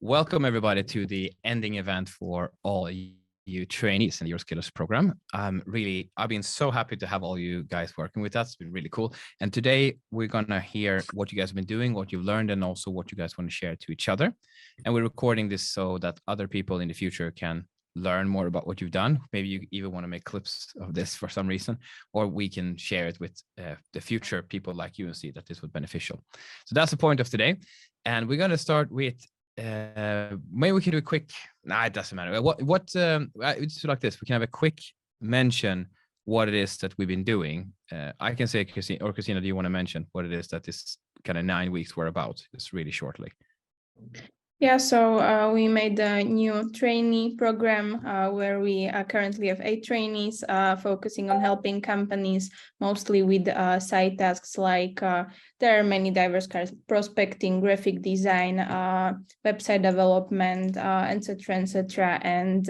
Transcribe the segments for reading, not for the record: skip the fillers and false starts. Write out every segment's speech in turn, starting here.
Welcome everybody to the ending event for all you trainees in the EuroScalers program. I've been so happy to have all you guys working with us. It's been really cool. And today we're gonna hear what you guys have been doing, what you've learned, and also what you guys want to share to each other. And we're recording this so that other people in the future can learn more about what you've done. Maybe you even want to make clips of this for some reason, or we can share it with the future people like you and see that this was beneficial. So that's the point of today. And we're gonna start with maybe we can do a quick. It doesn't matter. It's like this. We can have a quick mention what it is that we've been doing. I can say, Christina, do you want to mention what it is that this kind of 9 weeks were about? Just really shortly. Yeah, so we made a new trainee program where we currently have 8 trainees focusing on helping companies mostly with side tasks like there are many diverse kinds of prospecting, graphic design, website development, etc. And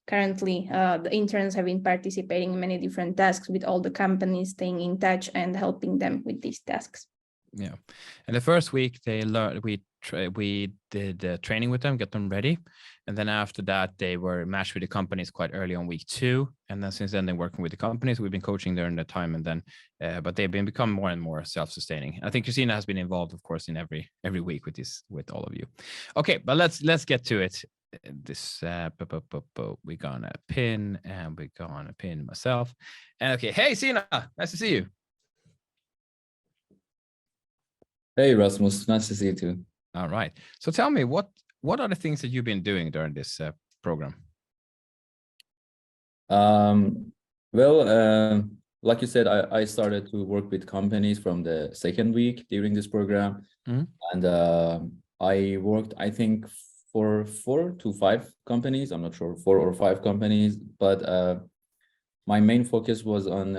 currently the interns have been participating in many different tasks with all the companies, staying in touch and helping them with these tasks. Yeah, and the first week they learned we did training with them, get them ready, and then after that they were matched with the companies quite early on week 2, and then since then they're working with the companies. We've been coaching during the time, and then but they've been become more and more self-sustaining. I think Christina has been involved, of course, in every week with all of you. Okay, but let's get to it. This we're gonna pin, and we're gonna pin myself. And okay, hey Sina, nice to see you. Hey Rasmus, nice to see you too. All right. So tell me, what are the things that you've been doing during this program? Like you said, I started to work with companies from the second week during this program. And I worked, I think, for 4 to 5 companies. I'm not sure, 4 or 5 companies, but my main focus was on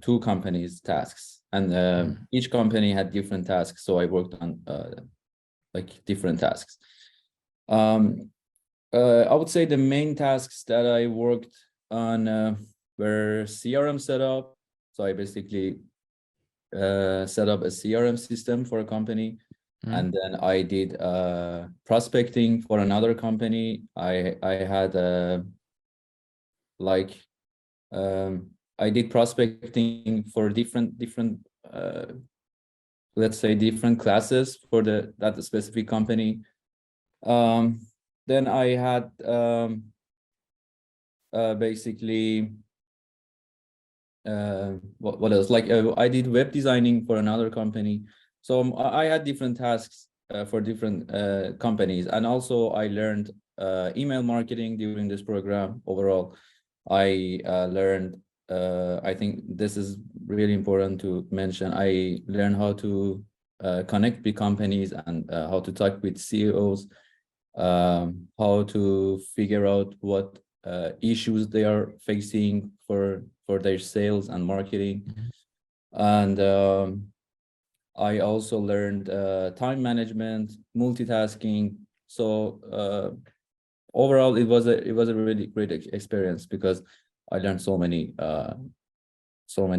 2 companies' tasks. And each company had different tasks, so I worked on like different tasks. I would say the main tasks that I worked on were CRM setup. So I basically set up a CRM system for a company, and then I did prospecting for another company. I had I did prospecting for different let's say different classes for that specific company. Then I had basically what else? Like I did web designing for another company. So I had different tasks for different companies, and also I learned email marketing during this program. Overall, I learned I think this is really important to mention. I learned how to connect with companies and how to talk with CEOs, how to figure out what issues they are facing for their sales and marketing. And I also learned time management, multitasking. So overall, it was a really great experience because I learned so many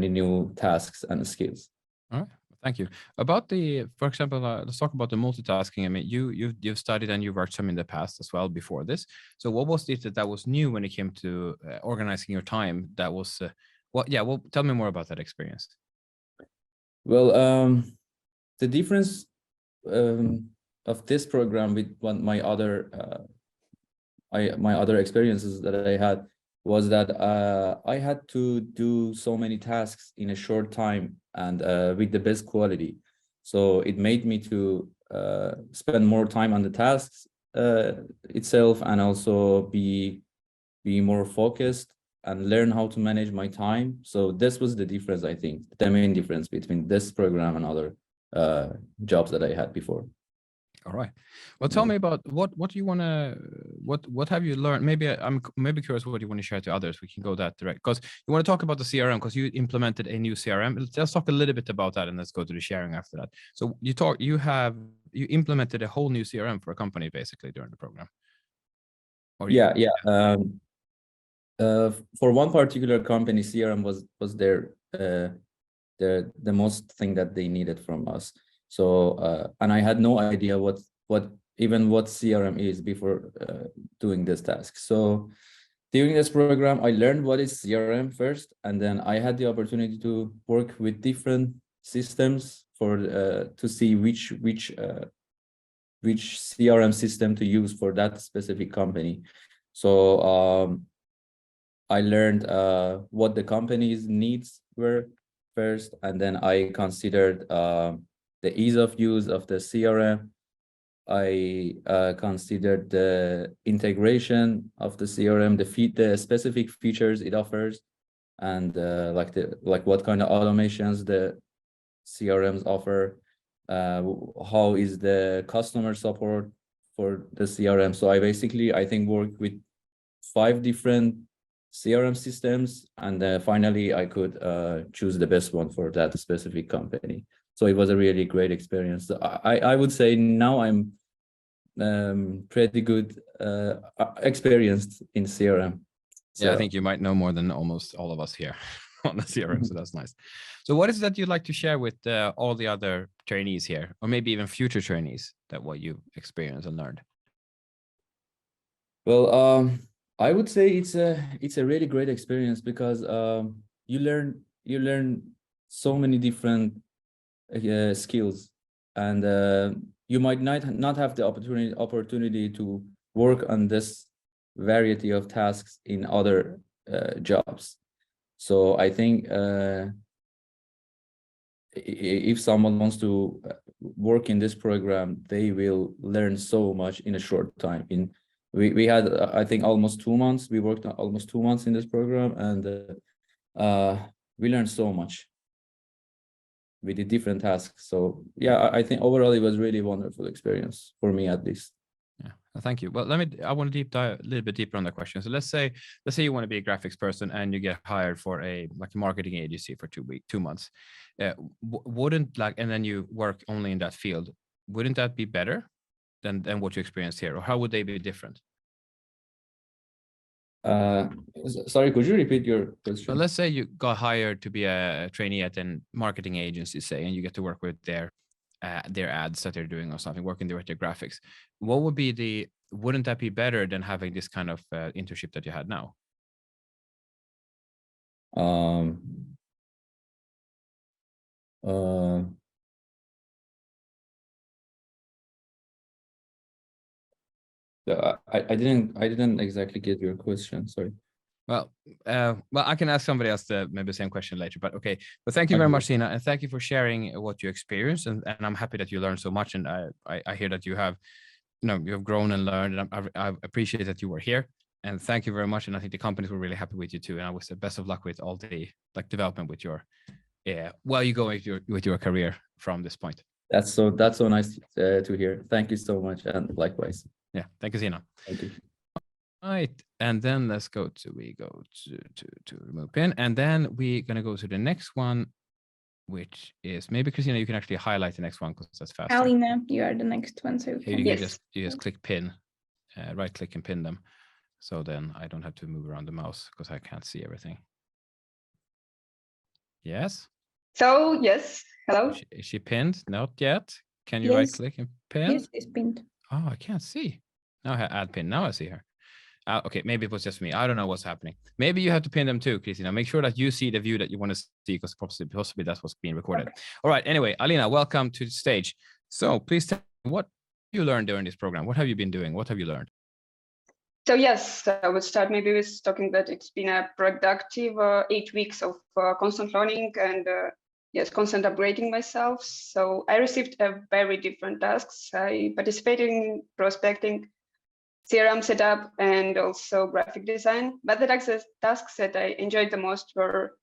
new tasks and skills. All right, thank you. About for example, let's talk about the multitasking. I mean, you've studied and you've worked some in the past as well before this. So what was it that was new when it came to organizing your time? That was well, tell me more about that experience. Well, the difference of this program with my other experiences that I had was that I had to do so many tasks in a short time and with the best quality. So it made me to spend more time on the tasks itself, and also be more focused and learn how to manage my time. So this was the difference, I think, the main difference between this program and other jobs that I had before. All right. Well, tell me about what do you want to, what have you learned? Maybe I'm curious what you want to share to others. We can go that direct, because you want to talk about the CRM because you implemented a new CRM. Let's talk a little bit about that, and let's go to the sharing after that. So you implemented a whole new CRM for a company basically during the program. For one particular company, CRM was the most thing that they needed from us. So and I had no idea what even what CRM is before doing this task. So during this program, I learned what is CRM first, and then I had the opportunity to work with different systems for to see which CRM system to use for that specific company. So I learned what the company's needs were first, and then I considered the ease of use of the CRM. I considered the integration of the CRM, the specific features it offers, and like what kind of automations the CRMs offer. How is the customer support for the CRM? So I think worked with 5 different CRM systems, and finally I could choose the best one for that specific company. So it was a really great experience. I would say now I'm pretty good experienced in CRM. So, yeah, I think you might know more than almost all of us here on the CRM, so that's nice. So what is that you'd like to share with all the other trainees here, or maybe even future trainees, that what you experienced and learned? Well, I would say it's a really great experience because you learn so many different skills, and you might not have the opportunity to work on this variety of tasks in other jobs. So I think if someone wants to work in this program, they will learn so much in a short time. We had I think almost 2 months. We worked almost 2 months in this program, and we learned so much. We did different tasks. So yeah, I think overall it was really wonderful experience for me, at least. Yeah, thank you. Well, I want to deep dive a little bit deeper on the question. So let's say you want to be a graphics person and you get hired for a marketing agency for 2 months. Wouldn't and then you work only in that field, wouldn't that be better than what you experienced here, or how would they be different? Sorry, could you repeat your question? Well, let's say you got hired to be a trainee at a marketing agency, say, and you get to work with their ads that they're doing or something, working with their graphics. What would be wouldn't that be better than having this kind of internship that you had now? I didn't exactly get your question. Sorry. Well, I can ask somebody else maybe the same question later, but okay. But thank you very much, Sina, and thank you for sharing what you experienced, and I'm happy that you learned so much, and I hear that you have grown and learned, and I appreciate that you were here, and thank you very much, and I think the companies were really happy with you too, and I wish the best of luck with all the development with your while you go with your career from this point. That's so nice to hear. Thank you so much, and likewise. Yeah, thank you, Sina. Thank you. Right, and then let's go to remove pin, and then we're gonna go to the next one, which is maybe Christina, you can actually highlight the next one because that's faster. Alina, you are the next one, so you can just click pin, right click and pin them, so then I don't have to move around the mouse because I can't see everything. Yes. So yes, hello. Is she pinned? Not yet. Can you right click and pin? Yes, it's pinned. Oh, I can't see. Now I add pin. Now I see her. Okay, maybe it was just me. I don't know what's happening. Maybe you have to pin them too, Christina. Make sure that you see the view that you want to see, because possibly that's what's being recorded. Okay. All right. Anyway, Alina, welcome to the stage. So please tell me what you learned during this program. What have you been doing? What have you learned? So yes, I would start maybe with talking that it's been a productive 8 weeks of constant learning and yes, constant upgrading myself. So I received very different tasks. I participated in prospecting, CRM setup, and also graphic design. But the tasks that I enjoyed the most were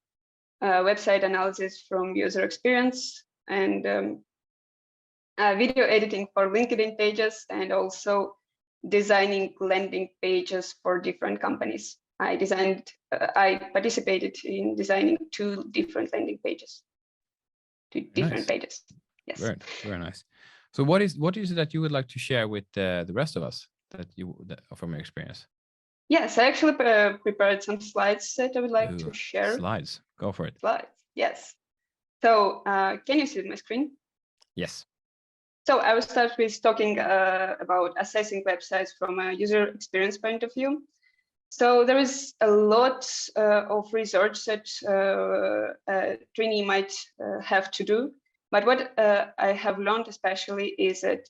website analysis from user experience and video editing for LinkedIn pages, and also designing landing pages for different companies. I participated in designing 2 different landing pages, 2 different pages. Yes. Very nice. So what is it that you would like to share with the rest of us from your experience? Yes, I actually prepared some slides that I would like to share. Slides, go for it. Slides, yes. So can you see my screen? Yes. So I will start with talking about assessing websites from a user experience point of view. So there is a lot of research that a trainee might have to do. But what I have learned especially is that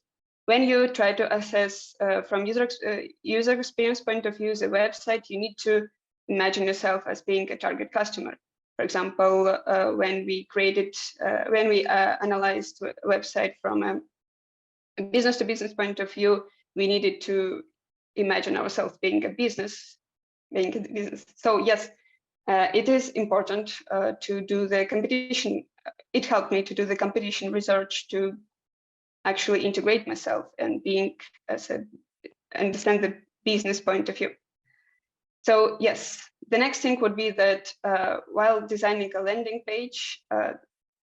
when you try to assess from user experience point of view the website, you need to imagine yourself as being a target customer. For example, when we analyzed a website from a business-to-business point of view, we needed to imagine ourselves being a business. So yes, it is important to do the competition. It helped me to do the competition research to actually integrate myself and understand the business point of view. So yes, the next thing would be that while designing a landing page,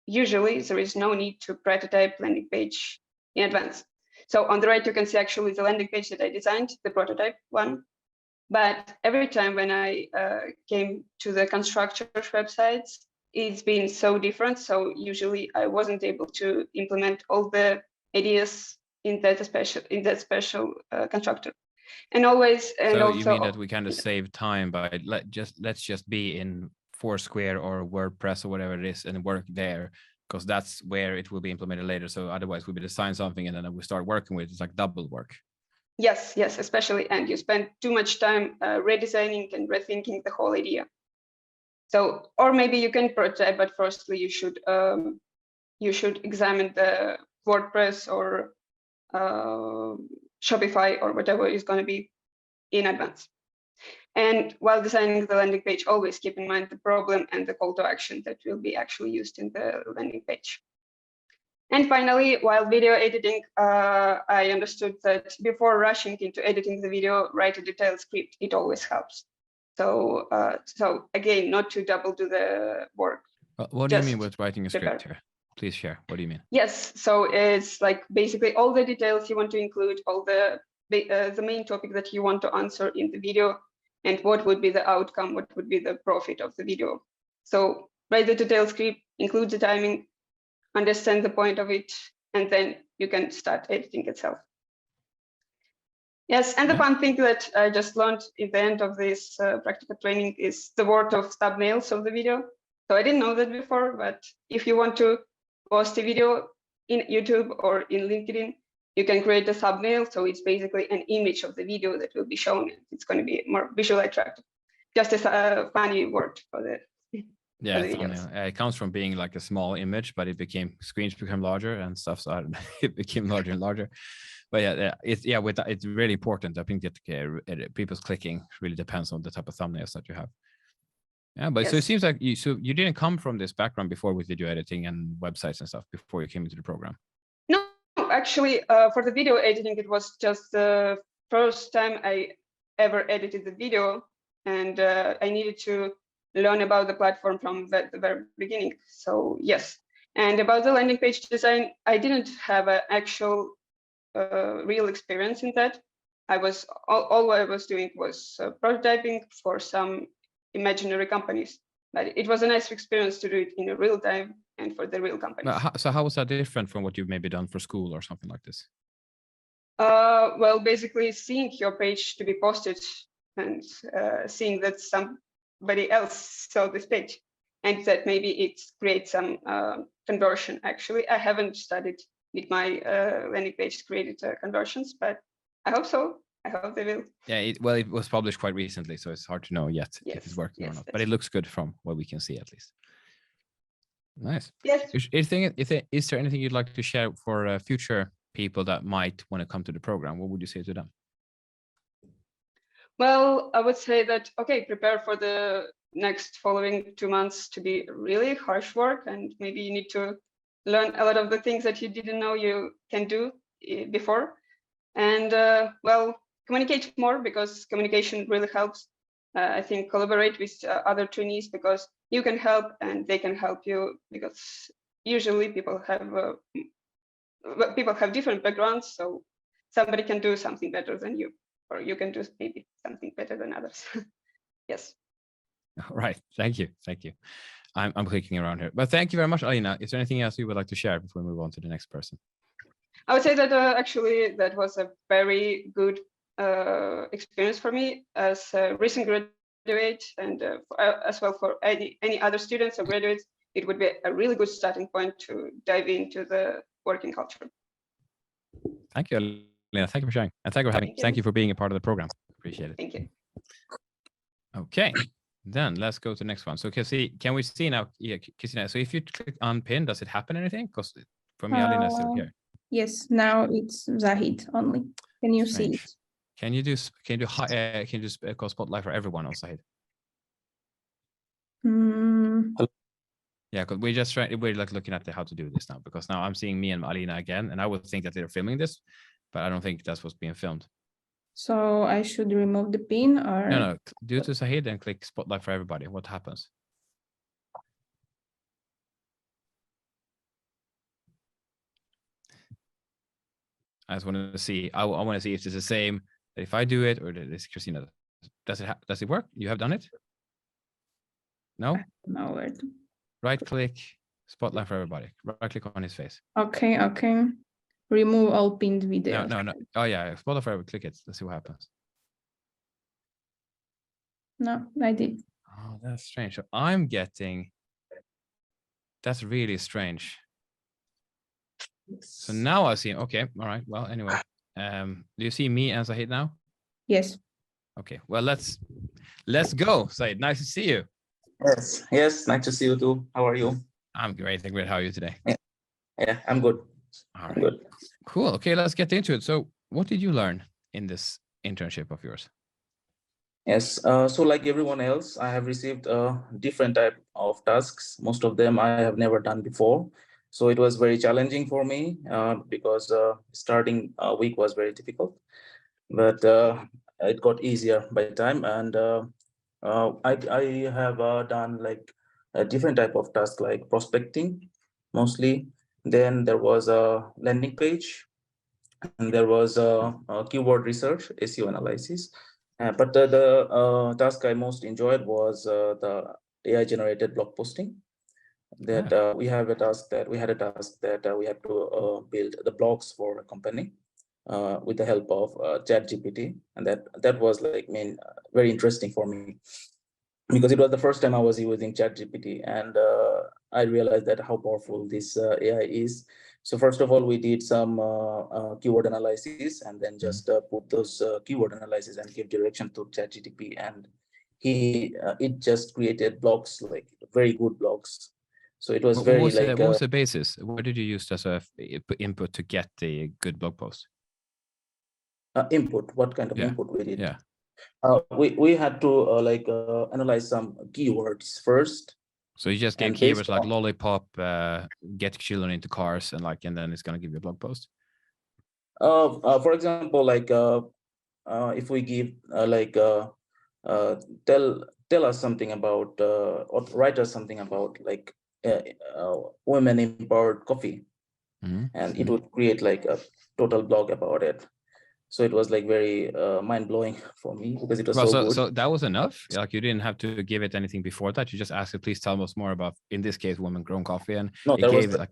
usually there is no need to prototype landing page in advance. So on the right, you can see actually the landing page that I designed, the prototype one. But every time when I came to the constructors websites, it's been so different. So usually I wasn't able to implement all the ideas in that special constructor. And always, and so also, you mean that we kind of save time by let's just be in Foursquare or WordPress or whatever it is and work there, because that's where it will be implemented later. So otherwise we design something and then we start working with it. It's like double work. Yes, especially, and you spend too much time redesigning and rethinking the whole idea. So, or maybe you can prototype, but firstly you should examine the WordPress or Shopify or whatever is going to be in advance. And while designing the landing page, always keep in mind the problem and the call to action that will be actually used in the landing page. And finally, while video editing, I understood that before rushing into editing the video, write a detailed script. It always helps. So, so again, not to double do the work. What do you mean with writing a script here? Please share. What do you mean? Yes, so it's like basically all the details you want to include, all the main topic that you want to answer in the video, and what would be the outcome, what would be the profit of the video. So write the detailed script, include the timing, understand the point of it, and then you can start editing itself. Yes, and the fun thing that I just learned at the end of this practical training is the word of thumbnails of the video. So I didn't know that before, but if you want to post a video in YouTube or in LinkedIn, you can create a thumbnail. So it's basically an image of the video that will be shown. It's going to be more visually attractive. Just as a funny word for the yeah, it comes from being like a small image, but screens become larger and stuff. So it became larger and larger. But yeah, it's really important. I think that people's clicking really depends on the type of thumbnails that you have. Yeah, but yes. So it seems like you didn't come from this background before with video editing and websites and stuff before you came into the program. No, actually, for the video editing, it was just the first time I ever edited the video, and I needed to learn about the platform from the very beginning. So yes, and about the landing page design, I didn't have an actual real experience in that. All I was doing was prototyping for some imaginary companies, but it was a nice experience to do it in a real time and for the real companies. So how was that different from what you've maybe done for school or something like this? Well, basically seeing your page to be posted and seeing that somebody else saw this page and that maybe it creates some conversion. Actually, I haven't studied with my landing page created conversions, but I hope so. I hope they will. Yeah, it was published quite recently, so it's hard to know yet if it's working or not. But it looks good from what we can see, at least. Nice. Yes. Is there anything you'd like to share for future people that might want to come to the program? What would you say to them? Well, I would say that, okay, prepare for the next following 2 months to be really harsh work, and maybe you need to learn a lot of the things that you didn't know you can do before. And well, communicate more, because communication really helps. I think collaborate with other trainees, because you can help and they can help you, because usually people have different backgrounds, so somebody can do something better than you, or you can do maybe something better than others. Yes. All right. Thank you. I'm clicking around here, but thank you very much, Alina. Is there anything else you would like to share before we move on to the next person? I would say that actually that was a very good experience for me as a recent graduate, and as well for any other students or graduates. It would be a really good starting point to dive into the working culture. Thank you, Elena. Thank you for sharing, and thank you for being a part of the program. Appreciate it. Thank you. Okay, then let's go to the next one. So can we see now? Yeah, Christina. So if you click on pin, does it happen anything? Because for me, Alina is still here. Yes, now it's Zahid only. Can you see it? Can you just call spotlight for everyone on Zahid? Yeah, because we're like looking at how to do this now, because now I'm seeing me and Alina again, and I would think that they're filming this, but I don't think that's what's being filmed. So I should remove the pin, or no, do to Zahid and click spotlight for everybody. What happens? I just want to see. I want to see if it's the same. If I do it, or this Christina, does it work? You have done it? No. No, where to... Right click, spotlight for everybody. Right click on his face. Okay. Remove all pinned videos. No. Oh yeah, spotlight for everybody. Click it. Let's see what happens. No, I did. Oh, that's strange. So I'm getting. That's really strange. So now I see. Okay, all right. Well, anyway, do you see me and Zahid now? Yes. Okay. Well, let's go. Zahid, nice to see you. Yes, nice to see you too. How are you? I'm great. Great. How are you today? Yeah, I'm good. All right. Good. Cool. Okay, let's get into it. So, what did you learn in this internship of yours? Yes, so like everyone else, I have received a different type of tasks. Most of them I have never done before. So it was very challenging for me because starting week was very difficult, but it got easier by time. And I have done like a different type of task, like prospecting mostly. Then there was a landing page, and there was a keyword research, SEO analysis. But the task I most enjoyed was the AI generated blog posting. That we had a task that we had to build the blogs for a company with the help of ChatGPT, and that was like very interesting for me, because it was the first time I was using ChatGPT, and I realized that how powerful this AI is. So first of all, we did some keyword analysis, and then just put those keyword analysis and give direction to ChatGPT, and it just created blogs, like very good blogs. So it was what was the basis? What did you use as a input to get the good blog post? Input. What kind of input we did? Yeah. We had to analyze some keywords first. So you just gave keywords like lollipop, get children into cars, and then it's going to give you a blog post. For example, if we give tell us something about or write us something about women empowered coffee, and it would create like a total blog about it. So it was like very mind-blowing for me, because it was so good. So that was enough? Like you didn't have to give it anything before that? You just asked it, please tell us more about, in this case, women-grown coffee, and no, it gave it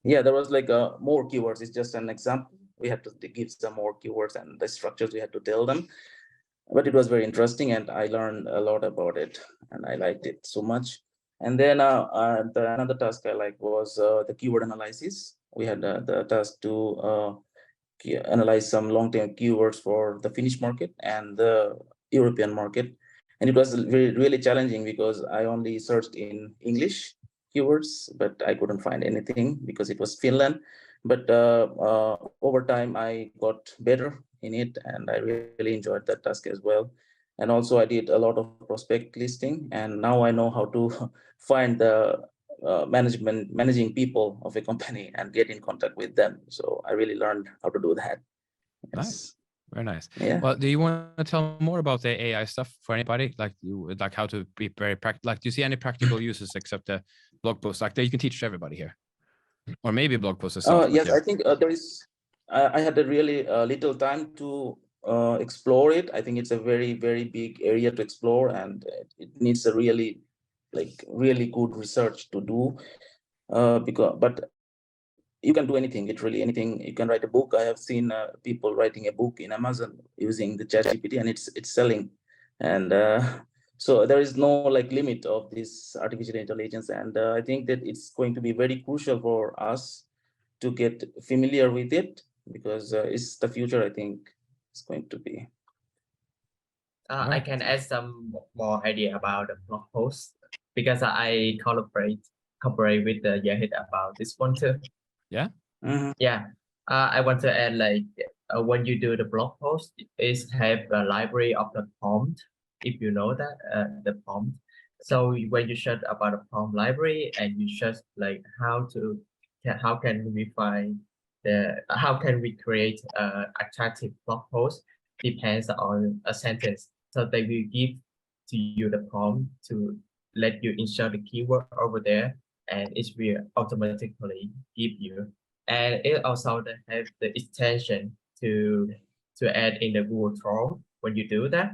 yeah, there was like more keywords. It's just an example. We had to give some more keywords, and the structures we had to tell them. But it was very interesting, and I learned a lot about it, and I liked it so much. And then another task I liked was the keyword analysis. We had the task to analyze some long-term keywords for the Finnish market and the European market. And it was really challenging, because I only searched in English keywords, but I couldn't find anything because it was Finland. But over time, I got better in it, and I really enjoyed that task as well. And also I did a lot of prospect listing, and now I know how to find the managing people of a company and get in contact with them. So I really learned how to do that. Yes. Nice. Very nice. Yeah. Well, do you want to tell more about the AI stuff for anybody? Like how to be very practical? Like, do you see any practical uses except the blog posts? Like that you can teach to everybody here, or maybe blog posts. Yes, I think there is. I had a really little time to explore it. I think it's a very big area to explore, and it needs a really good research to do. But you can do anything, literally anything. You can write a book. I have seen people writing a book in Amazon using the ChatGPT, and it's selling. And so there is no like limit of this artificial intelligence. And I think that it's going to be very crucial for us to get familiar with it, because it's the future. I think it's going to be. I can add some more idea about the blog post, because I cooperate with the Yahid about this one too. Yeah. Yeah. I want to add, like, when you do the blog post, is have a library of the prompt, if you know that, the prompt. So when you search about a prompt library and you search like how can we find how can we create attractive blog post, depends on a sentence. So they will give to you the prompt to let you insert the keyword over there, and it will automatically give you. And it also have the extension to add in the Google Chrome when you do that.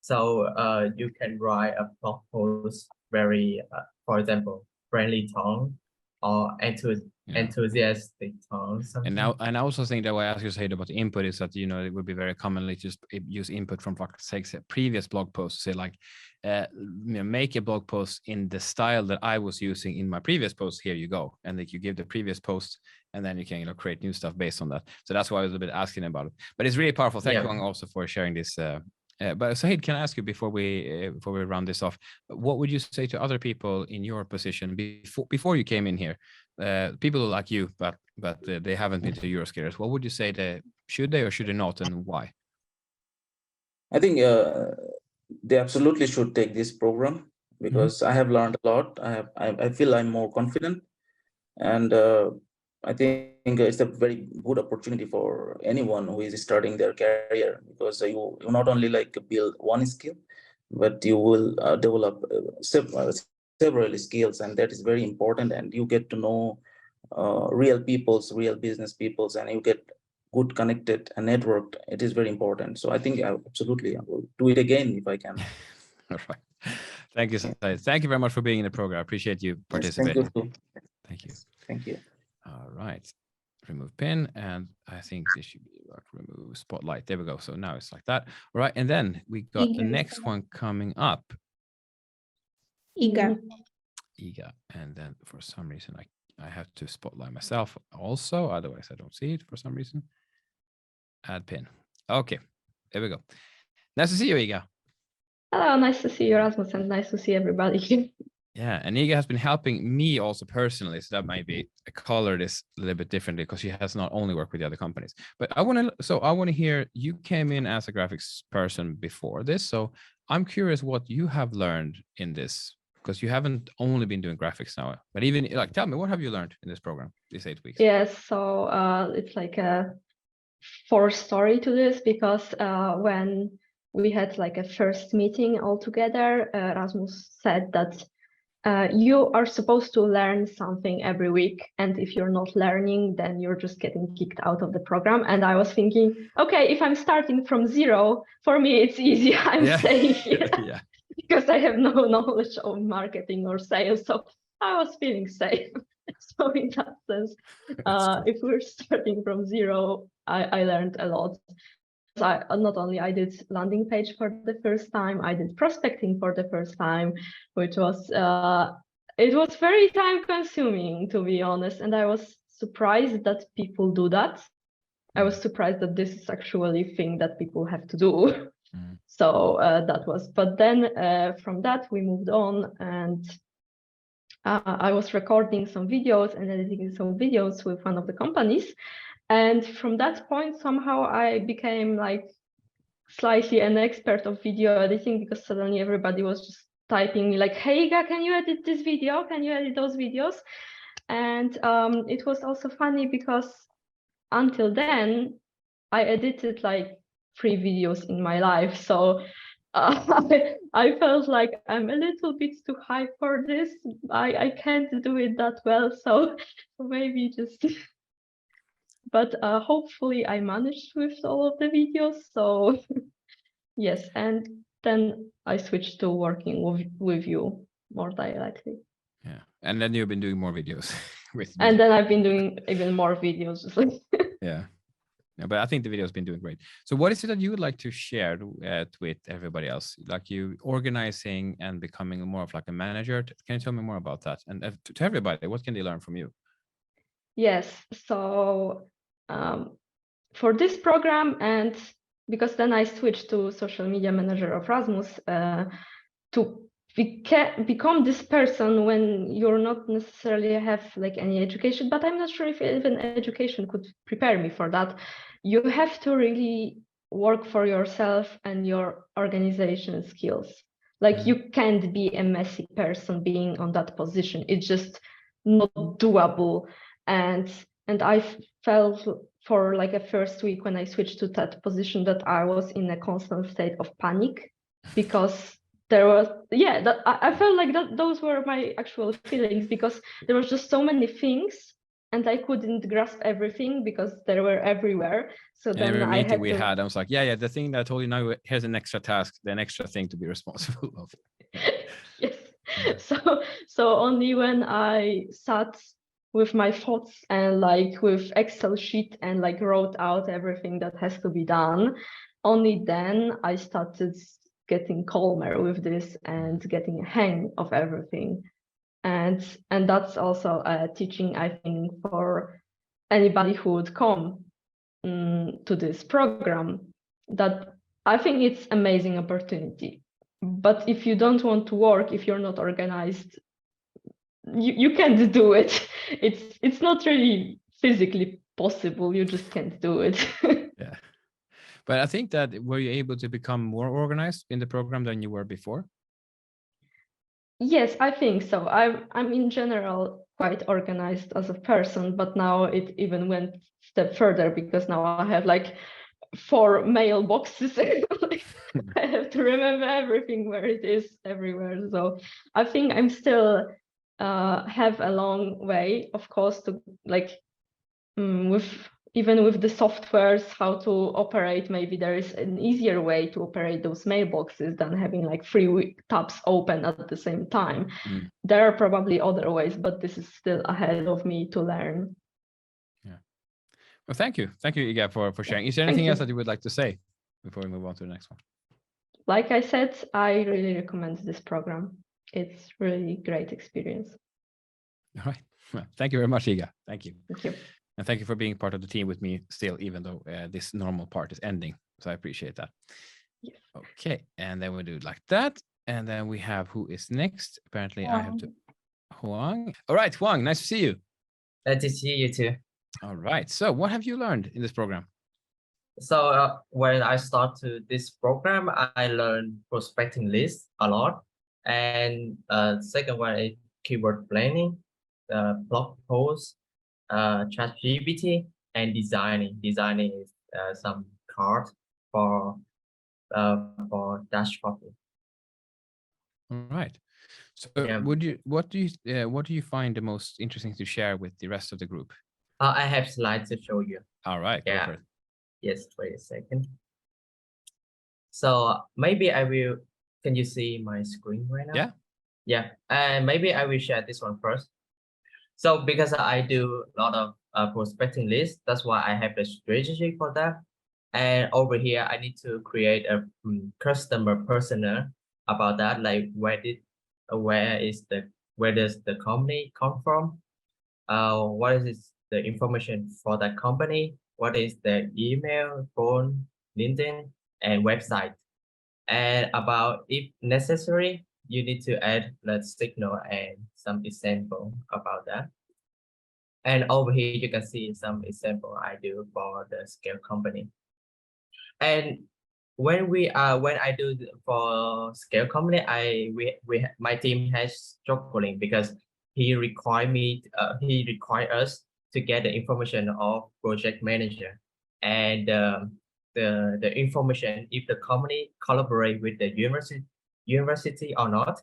So you can write a blog post very, for example, friendly tone or enthusiastic tone. And now, and I also think that what I asked you to say about the input is that, you know, it would be very commonly just use input from, for say, previous blog posts. Say like, you know, make a blog post in the style that I was using in my previous post. Here you go, and like you give the previous post, and then you can, you know, create new stuff based on that. So that's why I was a bit asking about it. But it's really powerful. Thank you also for sharing this. But Sahid, can I ask you before we round this off, what would you say to other people in your position before you came in here? People like you, but they haven't been to EuroScalers. What would you say should they or should they not, and why? I think they absolutely should take this program, because I have learned a lot. I feel I'm more confident, and I think it's a very good opportunity for anyone who is starting their career, because you not only like build one skill, but you will develop several skills, and that is very important. And you get to know real business peoples, and you get good connected and networked. It is very important. So I think absolutely I will do it again if I can. All right. Thank you, Sahid. Thank you very much for being in the program. I appreciate you participating. Thank you. Thank you. Thank you. All right. Remove pin, and I think this should be like remove spotlight. There we go. So now it's like that. All right. And then we got the next one coming up. Iga. And then for some reason, I have to spotlight myself also. Otherwise, I don't see it for some reason. Add pin. Okay. There we go. Nice to see you, Iga. Hello. Nice to see you, Rasmus, and nice to see everybody here. Yeah, and Iga has been helping me also personally, so that might be color this a little bit differently, because she has not only worked with the other companies. But I want to hear, you came in as a graphics person before this, so I'm curious what you have learned in this, because you haven't only been doing graphics now, but even like, tell me, what have you learned in this program these 8 weeks? Yes, so it's like a fourth story to this, because when we had like a first meeting all together, Rasmus said that you are supposed to learn something every week, and if you're not learning, then you're just getting kicked out of the program. And I was thinking, okay, if I'm starting from zero, for me it's easy. I'm staying here because I have no knowledge of marketing or sales, so I was feeling safe. So in that sense, if we're starting from zero, I learned a lot. Not only I did landing page for the first time, I did prospecting for the first time, which was it was very time consuming, to be honest, and I was surprised that people do that. I was surprised that this is actually a thing that people have to do. So that was, but then from that we moved on, and I was recording some videos and editing some videos with one of the companies. And from that point, somehow I became like slightly an expert of video editing, because suddenly everybody was just typing me like, hey, Iga, can you edit this video? Can you edit those videos? And it was also funny because until then, I edited like 3 videos in my life. So I felt like I'm a little bit too high for this. I can't do it that well. So maybe just... But hopefully I managed with all of the videos. So yes, and then I switched to working with you more directly. Yeah, and then you've been doing more videos, with And then I've been doing even more videos. Just like yeah. Yeah, but I think the video has been doing great. So what is it that you would like to share with everybody else? Like you organizing and becoming more of like a manager. Can you tell me more about that? And to everybody, what can they learn from you? yes. So for this program, and because then I switched to social media manager of Erasmus, to become this person when you're not necessarily have like any education, but I'm not sure if even education could prepare me for that. You have to really work for yourself and your organization skills. Like you can't be a messy person being on that position. It's just not doable. And I felt for like a first week when I switched to that position that I was in a constant state of panic, because there was, yeah, that I felt like that those were my actual feelings, because there was just so many things and I couldn't grasp everything because they were everywhere. So and then every I meeting had I was like, yeah, the thing that I told you now, here's an extra task, an extra thing to be responsible of. Yes. So only when I sat with my thoughts and like with Excel sheet and like wrote out everything that has to be done, only then I started getting calmer with this and getting a hang of everything. And that's also a teaching, I think, for anybody who would come to this program, that I think it's amazing opportunity. But if you don't want to work, if you're not organized, you can't do it. It's not really physically possible. You just can't do it. Yeah. But I think that were you able to become more organized in the program than you were before? Yes, I think so. I'm in general quite organized as a person, but now it even went step further, because now I have like 4 mailboxes. I have to remember everything where it is everywhere. So I think I'm still have a long way, of course, to like with even with the softwares, how to operate. Maybe there is an easier way to operate those mailboxes than having like 3 tabs open at the same time. There are probably other ways, but this is still ahead of me to learn. Yeah. Well, thank you, Iga, for sharing. Is there anything else that you would like to say before we move on to the next one? Like I said, I really recommend this program. It's really great experience. All right. Well, thank you very much, Iga. Thank you. Thank you. And thank you for being part of the team with me still, even though this normal part is ending. So I appreciate that. Yes. Okay. And then we do it like that. And then we have who is next. Apparently I have to Huang. All right, Huang, nice to see you. Nice to see you too. All right. So what have you learned in this program? So when I start to this program, I learned prospecting list a lot. And second one is keyword planning, blog posts, ChatGPT, and designing. Designing is some card for dash copy. All right. So Yeah. what do you find the most interesting to share with the rest of the group? I have slides to show you. All right. Yeah. Go for it. Yes, wait a second. So maybe I will, can you see my screen right now? Yeah. Yeah, and maybe I will share this one first. So because I do a lot of prospecting lists, that's why I have the strategy for that. And over here, I need to create a customer persona about that, like where does the company come from? What is the information for that company? What is the email, phone, LinkedIn, and website? And about, if necessary, you need to add the signal and some example about that. And over here, you can see some example I do for the scale company. And when I do for scale company, my team has struggling because he require us to get the information of project manager and the information if the company collaborate with the university or not.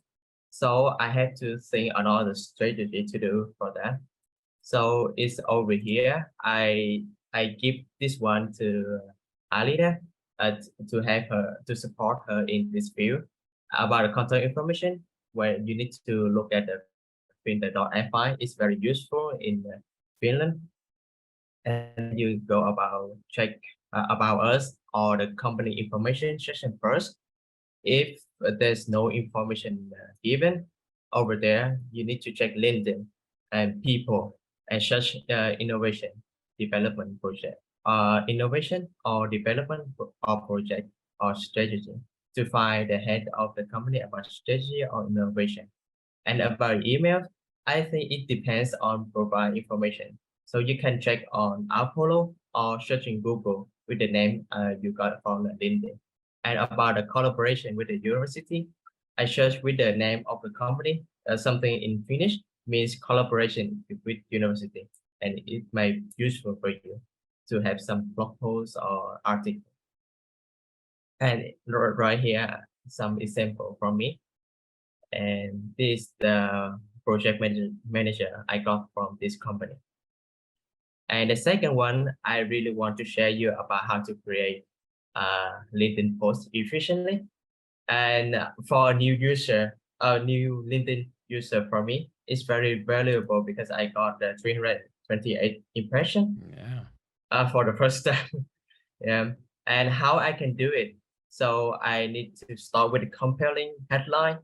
So I had to think another strategy to do for that. So it's over here. I give this one to Alida to have her to support her in this field about the contact information, where you need to look at the printer.fi is very useful in Finland. And you go about check about us or the company information section first. If there's no information given over there, you need to check LinkedIn and people and search innovation development project, innovation or development or project or strategy to find the head of the company about strategy or innovation. And about email, I think it depends on provide information. So you can check on Apollo or search in Google with the name you got from LinkedIn. And about the collaboration with the university, I search with the name of the company. Something in Finnish means collaboration with university, and it may be useful for you to have some blog posts or article. And right here, some example from me. And this is the project manager I got from this company. And the second one, I really want to share you about how to create a LinkedIn post efficiently. And for a new user, a new LinkedIn user for me, it's very valuable because I got the 328 impression for the first time. And how I can do it. So I need to start with a compelling headline.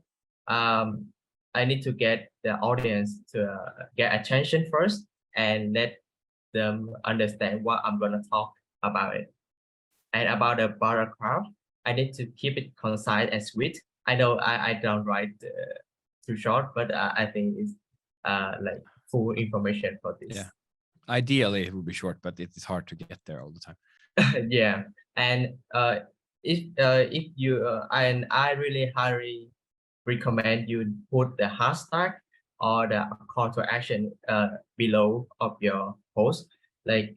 I need to get the audience to get attention first and let them understand what I'm going to talk about it. And about the paragraph, I need to keep it concise and sweet. I know I don't write too short, but I think it's like full information for this. Yeah. Ideally, it would be short, but it's hard to get there all the time. Yeah. And if you and I really highly recommend you put the hashtag or the call to action below of your post, like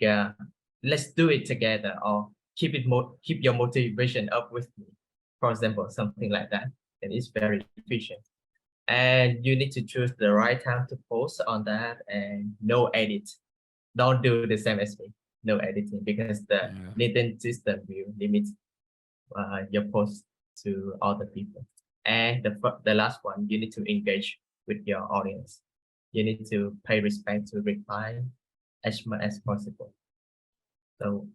let's do it together, or keep your motivation up with me, for example, something like that. And it's very efficient. And you need to choose the right time to post on that, and no edit. Don't do the same as me, no editing, because the LinkedIn system will limit your post to other people. And the last one, you need to engage with your audience. You need to pay respect to reply as much as possible. So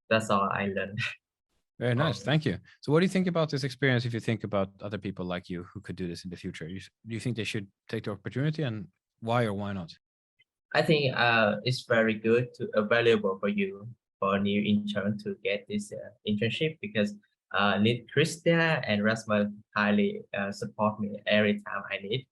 that's all I learned. Very nice. Thank you. So what do you think about this experience if you think about other people like you who could do this in the future? Do you think they should take the opportunity, and why or why not? I think it's very good valuable for you, for a new intern, to get this internship, because Christia and Rasmus highly support me every time I need.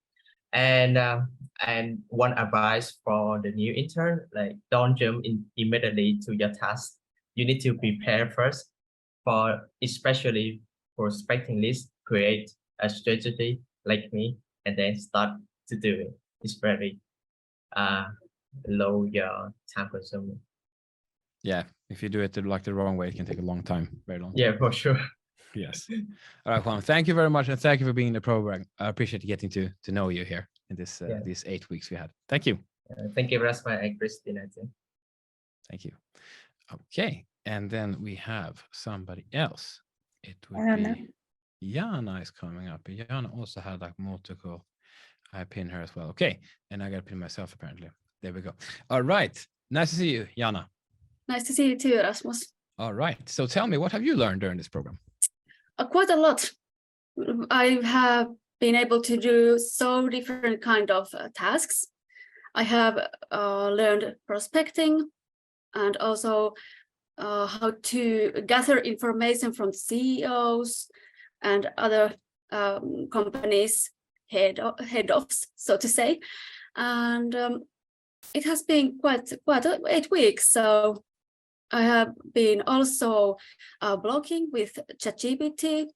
And one advice for the new intern, like don't jump in immediately to your task. You need to prepare first, for especially prospecting list, create a strategy like me, and then start to do it. It's very low your time consuming. Yeah, if you do it like the wrong way, it can take a long time, very long. Yeah, for sure. Yes. All right, Juan, thank you very much, and thank you for being in the program. I appreciate getting to know you here in this these 8 weeks we had. Thank you. Thank you, Rasmus and Christina. Thank you. Okay, and then we have somebody else. It would be Jana is coming up. Jana also had like multiple. I pin her as well. Okay, and I got to pin myself apparently. There we go. All right, nice to see you, Jana. Nice to see you too, Rasmus. All right, so tell me, what have you learned during this program? Quite a lot. I have been able to do so different kind of tasks. I have learned prospecting, and also how to gather information from CEOs and other companies, head-offs, so to say. And it has been quite 8 weeks. So I have been also blogging with ChatGPT,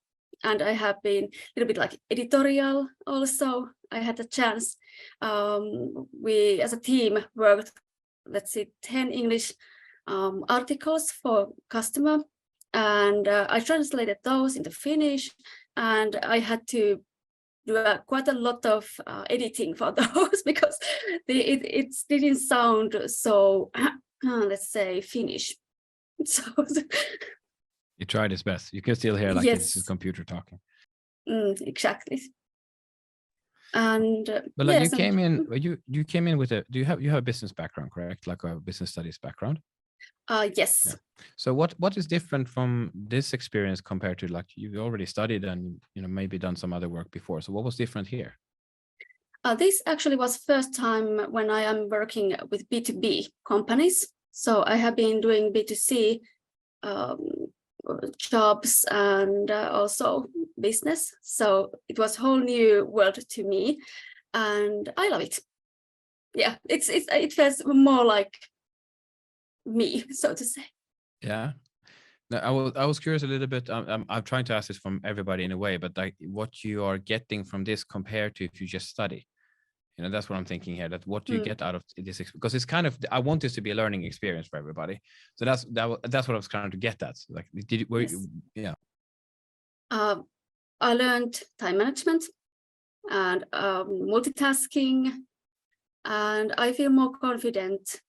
and I have been a little bit like editorial also. I had a chance. We as a team worked, let's see, 10 English articles for customer, and I translated those into Finnish, and I had to do quite a lot of editing for those because it didn't sound so, let's say, Finnish. So you tried his best. You can still hear like yes. It's his computer talking. Exactly. And But like yes, you came in, you came in with a. Do you have a business background, correct? Like a business studies background. yes. Yeah. So what is different from this experience compared to like you've already studied and maybe done some other work before? So what was different here? This actually was first time when I am working with B2B companies. So I have been doing B2C jobs and also business. So it was a whole new world to me, and I love it. Yeah, it feels more like me, so to say. Yeah. No, I was curious a little bit. I'm trying to ask this from everybody in a way, but like what you are getting from this compared to if you just study. That's what I'm thinking here. That what do you get out of this? Because it's kind of, I want this to be a learning experience for everybody. So that's what I was trying to get at. Like, yeah. I learned time management and multitasking, and I feel more confident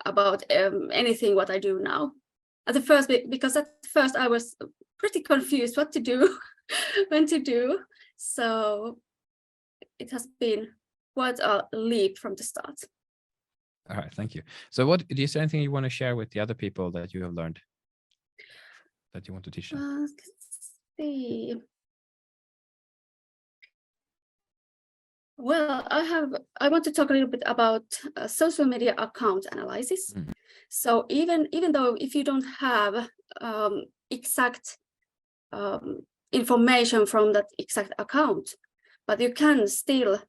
about anything what I do now. At the first, because at first I was pretty confused what to do, when to do. So it has been quite a leap from the start. All right, thank you. So is there anything you want to share with the other people that you have learned that you want to teach them? Let's see. Well, I want to talk a little bit about social media account analysis. Mm-hmm. So even though if you don't have exact information from that exact account, but you can still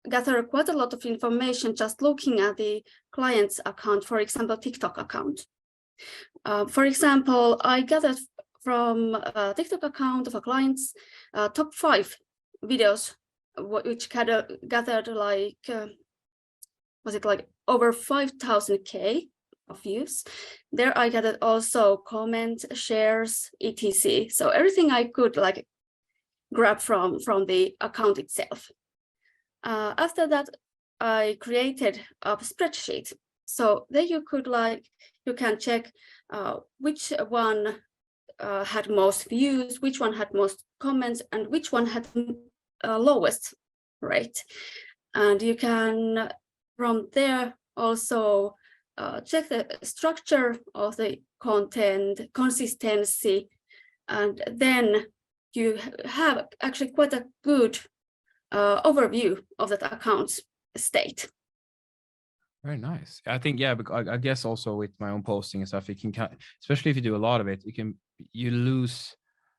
gather quite a lot of information just looking at the client's account, for example, TikTok account. For example, I gathered from a TikTok account of a client's top 5 videos, which gathered like, was it like over 5,000K of views. There I gathered also comments, shares, etc. So everything I could like grab from the account itself. After that, I created a spreadsheet. So there you can check which one had most views, which one had most comments, and which one had lowest rate. And you can from there also check the structure of the content, consistency, and then you have actually quite a good overview of that account's state. Very nice. I think, yeah, because I guess also with my own posting and stuff, you can, especially if you do a lot of it, you lose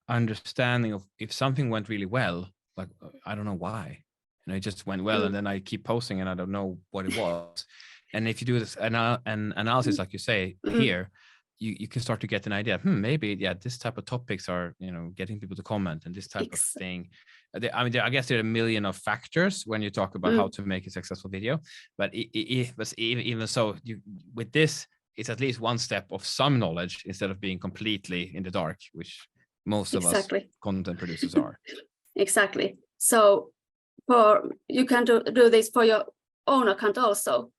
understanding of if something went really well, like, I don't know why, it just went well. And then I keep posting and I don't know what it was. And if you do this an analysis, like you say here, you can start to get an idea. Maybe, yeah, this type of topics are, getting people to comment, and this type of thing. I guess there are a million of factors when you talk about how to make a successful video, but even so, with this, it's at least one step of some knowledge instead of being completely in the dark, which most of us content producers are. Exactly. So you can do this for your own account also.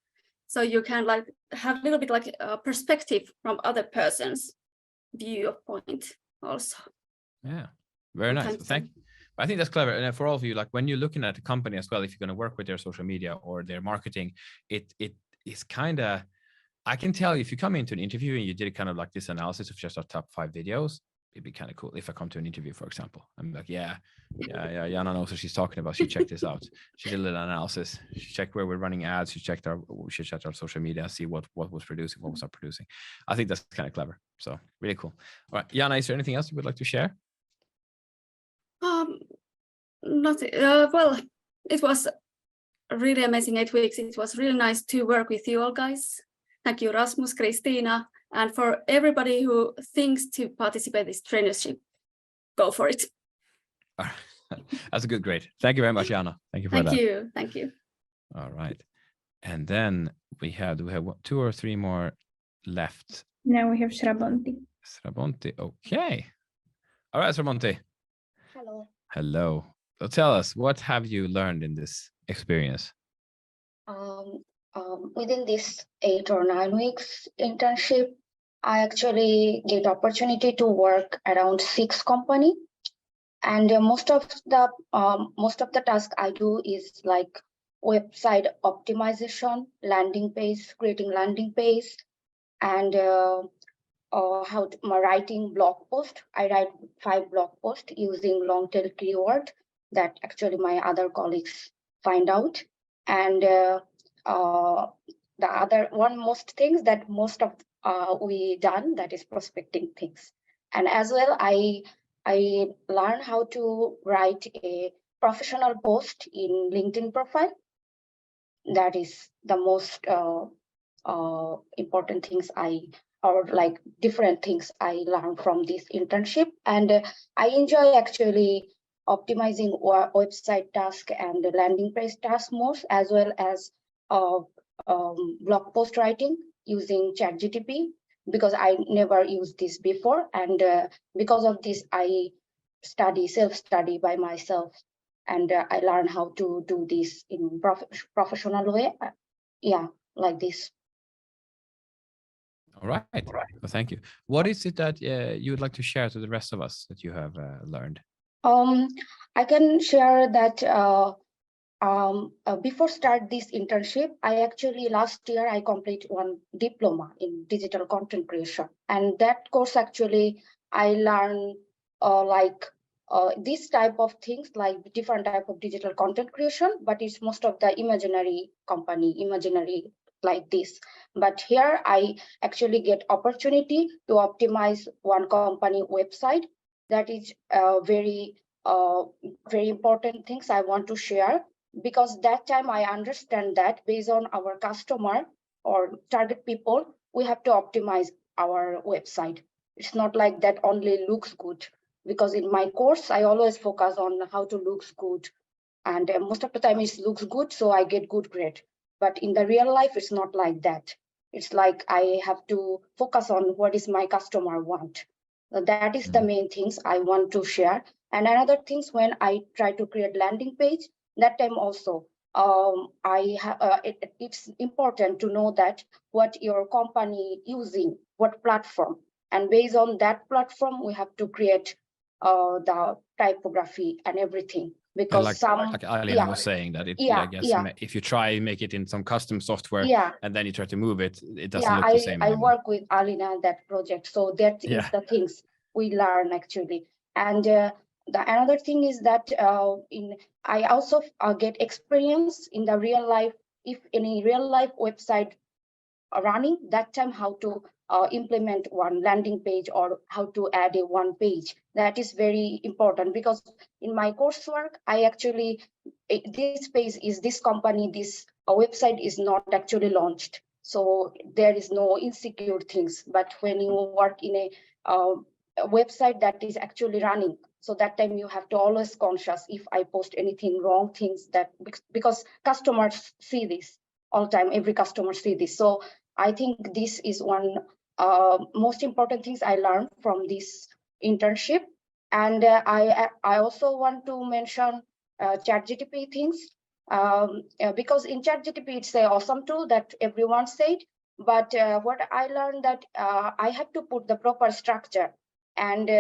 So you can like have a little bit like a perspective from other person's viewpoint also. Yeah, very nice. I think that's clever. And for all of you, like when you're looking at a company as well, if you're going to work with their social media or their marketing, it is kind of, I can tell if you come into an interview and you did kind of like this analysis of just our top 5 videos, it'd be kind of cool if I come to an interview, for example. I'm like, yeah, Jana knows what she's talking about. She checked this out. She did a little analysis. She checked where we're running ads. She checked our social media, see what was producing, what was not producing. I think that's kind of clever. So really cool. All right, Jana, is there anything else you would like to share? Nothing. Well, it was a really amazing 8 weeks. It was really nice to work with you all guys. Thank you, Rasmus, Christina, and for everybody who thinks to participate in this traineeship, go for it. That's a good grade. Thank you very much, Jana. Thank you for that. Thank you. All right. And then we have 2 or 3 more left. Now we have Srabanti. Okay. All right, Srabanti. Hello. So tell us, what have you learned in this experience? Within this 8 or 9 weeks internship, I actually get opportunity to work around 6 companies. And most of the task I do is like website optimization, landing page, creating landing page, and writing blog post. I write 5 blog posts using long tail keyword that actually my other colleagues find out. And the other one most things that most of we done, that is prospecting things. And as well, I learn how to write a professional post in LinkedIn profile. That is the most important things or like different things I learned from this internship. And I enjoy actually optimizing website task and the landing page task most, as well as blog post writing using ChatGPT, because I never used this before. And because of this, I self-study by myself. And I learn how to do this in professional way. Yeah, like this. All right. Well, thank you. What is it that you would like to share to the rest of us that you have learned? I can share that before start this internship, I actually last year I completed one diploma in digital content creation, and that course actually I learned this type of things, like different type of digital content creation, but it's most of the imaginary like this. But here I actually get opportunity to optimize one company website. That is very important things I want to share, because that time I understand that based on our customer or target people, we have to optimize our website. It's not like that only looks good, because in my course, I always focus on how to looks good. And most of the time it looks good, so I get good grade. But in the real life, it's not like that. It's like I have to focus on what is my customer want. So that is the main things I want to share. And another things, when I try to create landing page, that time also, it's important to know that what your company using, what platform. And based on that platform, we have to create the typography and everything. Because like Alina was saying, that I guess if you try make it in some custom software and then you try to move it, it doesn't look the same anymore. I work with Alina on that project, so that is the things we learn actually. And the another thing is that I also get experience in the real life. If any real life website running, that time how to implement one landing page or how to add a one page. That is very important, because in my coursework, I actually, this page is this company, this website is not actually launched. So there is no insecure things. But when you work in a website that is actually running, so that time you have to always conscious if I post anything wrong things, that because customers see this all the time, every customer see this. So I think this is one most important things I learned from this internship. And I also want to mention ChatGPT things, because in ChatGPT it's an awesome tool that everyone said. But what I learned that I have to put the proper structure, and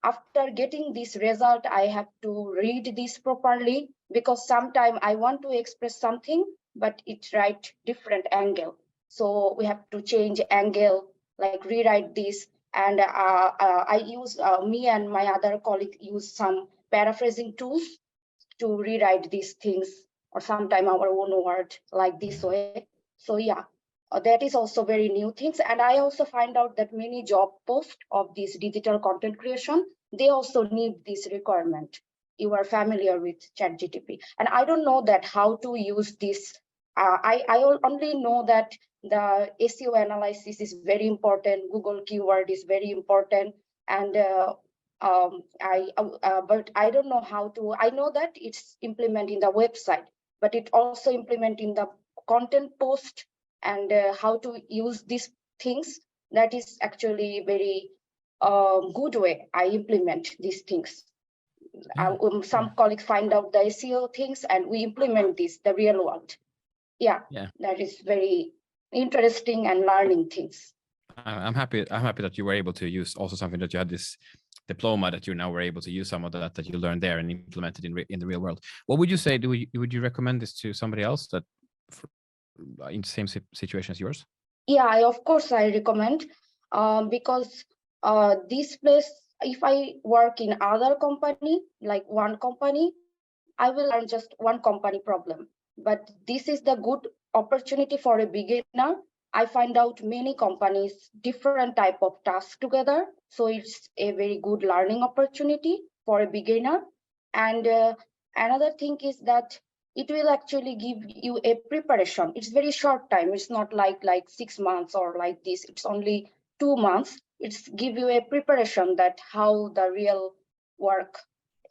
after getting this result, I have to read this properly, because sometimes I want to express something, but it's right different angle. So we have to change angle, like rewrite this. And I use, me and my other colleague use some paraphrasing tools to rewrite these things, or sometime our own word like this way. So yeah, that is also very new things. And I also find out that many job posts of this digital content creation, they also need this requirement. You are familiar with ChatGPT, and I don't know that how to use this. I only know that the SEO analysis is very important. Google keyword is very important. And but I don't know how to. I know that it's implemented in the website, but it also implement in the content post, and how to use these things. That is actually very good way I implement these things. Some colleagues find out the SEO things, and we implement this the real world. Yeah, that is very interesting and learning things. I'm happy that you were able to use also something that you had this diploma that you now were able to use some of that you learned there and implement it in the real world. What would you say? Would you recommend this to somebody else that in the same situation as yours? Yeah, of course I recommend, because this place, if I work in other company, like one company, I will learn just one company problem. But this is the good opportunity for a beginner. I find out many companies, different type of tasks together. So it's a very good learning opportunity for a beginner. And another thing is that it will actually give you a preparation. It's very short time. It's not like 6 months or like this. It's only 2 months. It's give you a preparation that how the real work,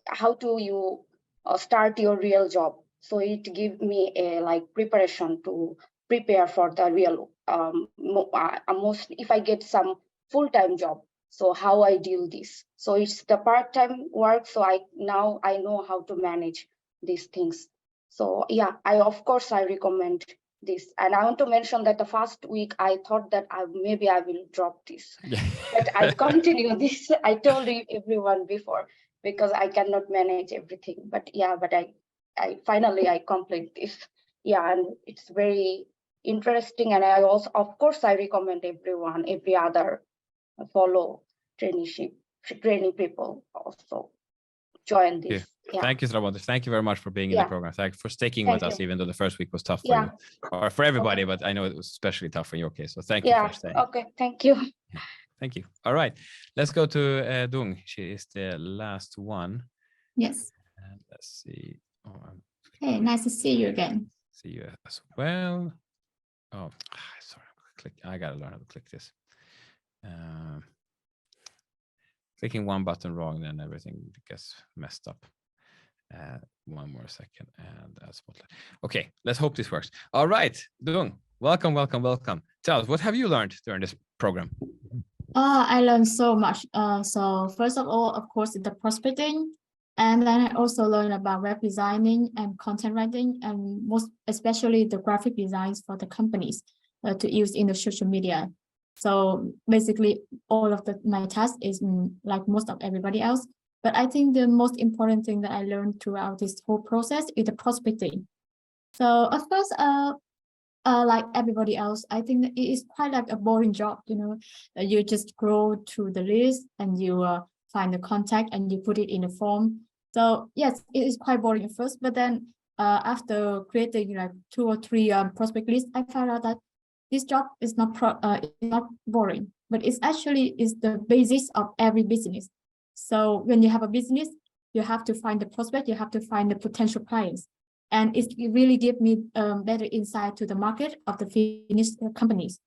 how to you start your real job. So it give me a preparation to prepare for the real most if I get some full-time job. So how I deal this. So it's the part-time work. So now I know how to manage these things. So yeah, of course I recommend this. And I want to mention that the first week I thought that maybe I will drop this, but I continue this. I told everyone before, because I cannot manage everything. But yeah, but I finally complete this. Yeah, and it's very interesting. And I also, of course, I recommend every other follow training people also join this. Yeah. Thank you, Sravati. Thank you very much for being in the program. Thank you for sticking with us, even though the first week was tough for you, or for everybody, but I know it was especially tough in your case. So thank you for staying. Okay, thank you. Thank you. All right, let's go to Dung. She is the last one. Yes. And let's see. Oh, hey, nice to see you again. See you as well. Oh, sorry. I gotta learn how to click this. Clicking one button wrong, then everything gets messed up. One more second, and spotlight. Okay, let's hope this works. All right, Dung, welcome. Tell us, what have you learned during this program? I learned so much. So first of all, of course, the prospecting, and then I also learned about web designing and content writing, and most especially the graphic designs for the companies to use in the social media. So basically, all of my task is like most of everybody else. But I think the most important thing that I learned throughout this whole process is the prospecting. So at first, like everybody else, I think it is quite like a boring job. You just scroll through the list and you find the contact and you put it in a form. So yes, it is quite boring at first, but then after creating like 2 or 3 prospect lists, I found out that this job is not boring, but it's actually is the basis of every business. So when you have a business, you have to find the prospect, you have to find the potential clients. And it really gave me better insight to the market of the Finnish companies.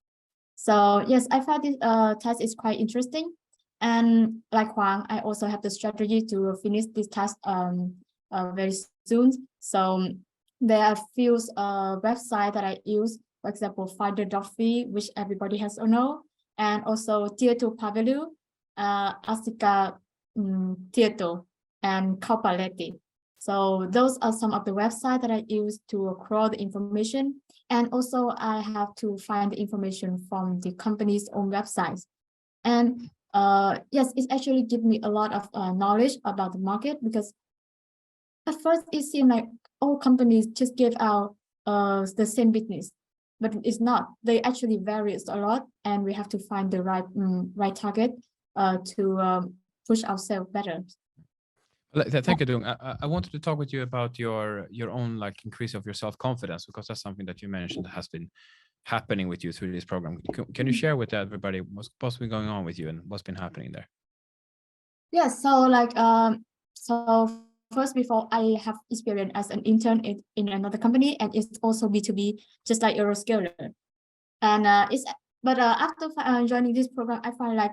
So yes, I found this task is quite interesting. And like Hwang, I also have the strategy to finish this task very soon. So there are a few websites that I use, for example, Finder.fi, which everybody has to know, and also Tieto Pavelu, Asika Tieto, and Kaupalehti. So those are some of the websites that I use to crawl the information. And also I have to find the information from the company's own websites. And yes, it actually gives me a lot of knowledge about the market, because at first it seemed like all companies just give out the same business, but it's not. They actually vary a lot, and we have to find the right target to push ourselves better. Thank you, Dung. I wanted to talk with you about your own increase of your self-confidence, because that's something that you mentioned that has been happening with you through this program. Can you share with everybody what's been going on with you and what's been happening there? Yes, so first, before I have experience as an intern in another company, and it's also B2B, just like EuroScaler. And after joining this program, I find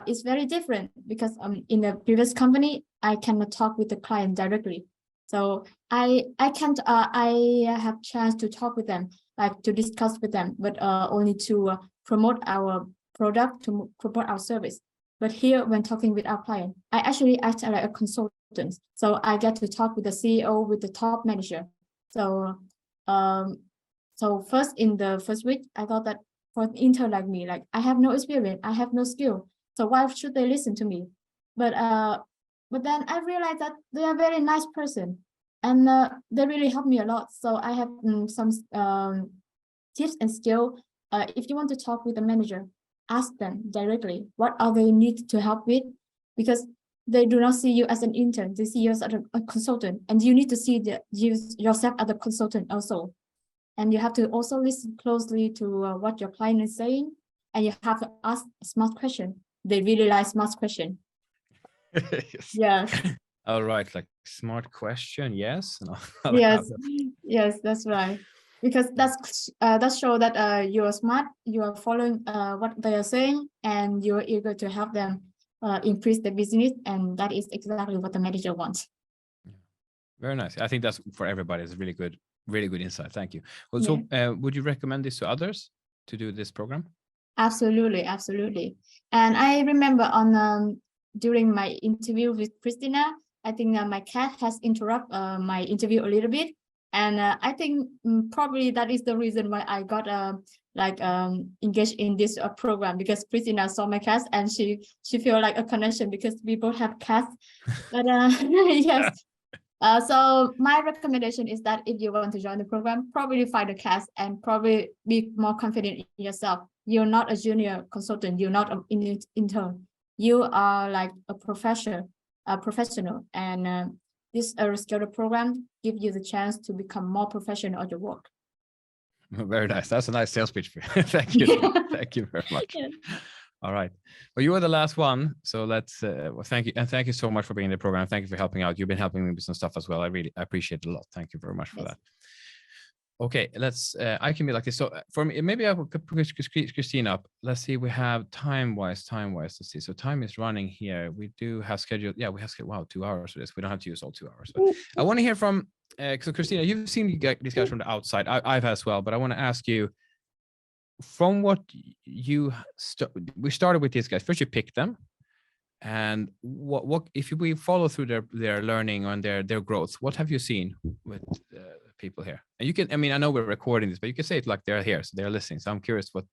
it's very different, because in the previous company, I cannot talk with the client directly. So I have chance to talk with them, to discuss with them, but only to promote our product, to promote our service. But here, when talking with our client, I actually act like a consultant. So I get to talk with the CEO, with the top manager. So first, in the first week, I thought that for an intern like me. Like, I have no experience, I have no skill. So why should they listen to me? But then I realized that they are a very nice person, and they really helped me a lot. So I have some tips and skill. If you want to talk with the manager, ask them directly what are they need to help with, because they do not see you as an intern, they see you as a consultant, and you need to see yourself as a consultant also. And you have to also listen closely to what your client is saying, and you have to ask smart question. They really like smart question. Yes. Yes. All right, like smart question, yes. No, Yes, yes, that's right. Because that show that you are smart, you are following what they are saying, and you are eager to help them increase the business, and that is exactly what the manager wants. Very nice. I think that's for everybody. It's really good insight. Thank you. Well, Yeah. so would you recommend this to others to do this program? Absolutely, absolutely. And I remember on during my interview with Christina, I think my cat has interrupted my interview a little bit, and I think probably that is the reason why I got engaged in this program, because Christina saw my cat and she feel like a connection because we both have cats. But yes. So my recommendation is that if you want to join the program, probably find a cast and probably be more confident in yourself. You're not a junior consultant. You're not an intern. You are like a professional, and this EuroScalers program gives you the chance to become more professional at your work. Very nice. That's a nice sales pitch. Thank you. Thank you very much. Yeah. All right. Well, you were the last one, so let's. Well, thank you, and thank you so much for being in the program. Thank you for helping out. You've been helping me with some stuff as well. I really appreciate it a lot. Thank you very much for that. Okay, let's. I can be like this. So for me, maybe I will push Christina up. Let's see. We have time-wise. Let's see. So time is running here. We do have scheduled. Yeah, we have scheduled. Wow, 2 hours for this. We don't have to use all 2 hours. But I want to hear from. So Christina, you've seen these guys from the outside. I've as well. But I want to ask you. From what you we started with these guys. First, you picked them, and what if we follow through their learning and their growth? What have you seen with people here? And you can, I mean, I know we're recording this, but you can say it like they're here, so they're listening. So I'm curious what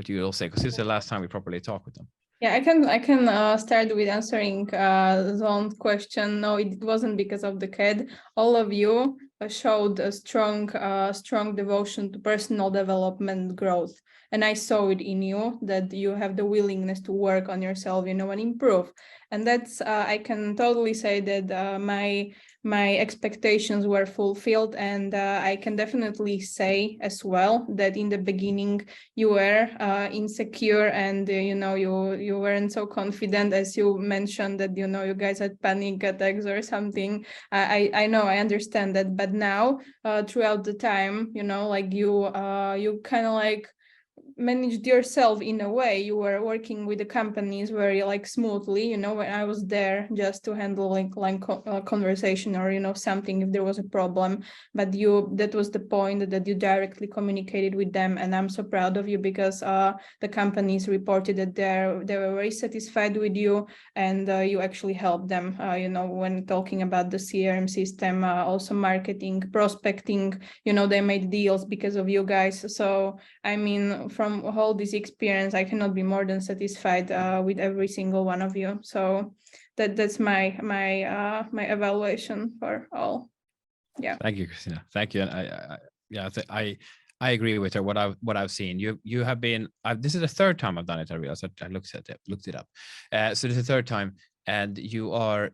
you will say, because this is the last time we properly talk with them. Yeah, I can start with answering Zon's question. No, it wasn't because of the cat. All of you showed a strong devotion to personal development growth. And I saw it in you, that you have the willingness to work on yourself, and improve. And that's, I can totally say that my expectations were fulfilled. And I can definitely say as well that in the beginning you were insecure, and you weren't so confident, as you mentioned that you guys had panic attacks or something. I know, I understand that, but now throughout the time, like you kind of like managed yourself in a way. You were working with the companies very like smoothly, when I was there just to handle like conversation or something if there was a problem, but that was the point, that you directly communicated with them. And I'm so proud of you, because the companies reported that they were very satisfied with you, and you actually helped them when talking about the CRM system, also marketing, prospecting, they made deals because of you guys. So I mean, from all this experience, I cannot be more than satisfied with every single one of you. So that's my evaluation for all. Yeah. Thank you, Christina. Thank you. And I agree with her. What I've seen, you have been. This is the third time I've done it. I realized I looked it up. So this is the third time, and you are.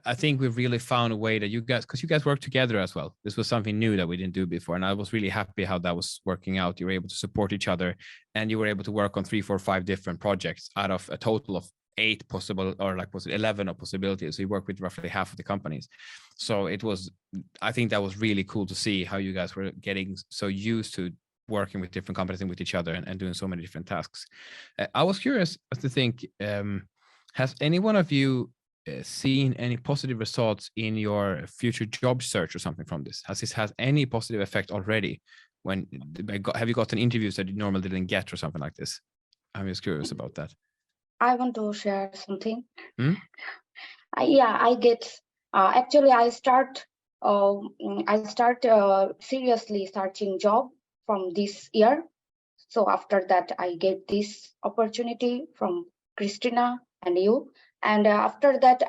I think we've really found a way that you guys work together as well. This was something new that we didn't do before. And I was really happy how that was working out. You were able to support each other, and you were able to work on 3, 4, 5 different projects out of a total of 8 possible, or like was it 11 of possibilities. So you work with roughly half of the companies. So I think that was really cool to see how you guys were getting so used to working with different companies and with each other, and doing so many different tasks. I was curious to think, has any one of you seen any positive results in your future job search or something from this? Has this had any positive effect already? Have you gotten interviews that you normally didn't get or something like this? I'm just curious about that. I want to share something. Yeah, I get. Actually, I start seriously searching job from this year. So after that, I get this opportunity from Christina and you. And after that,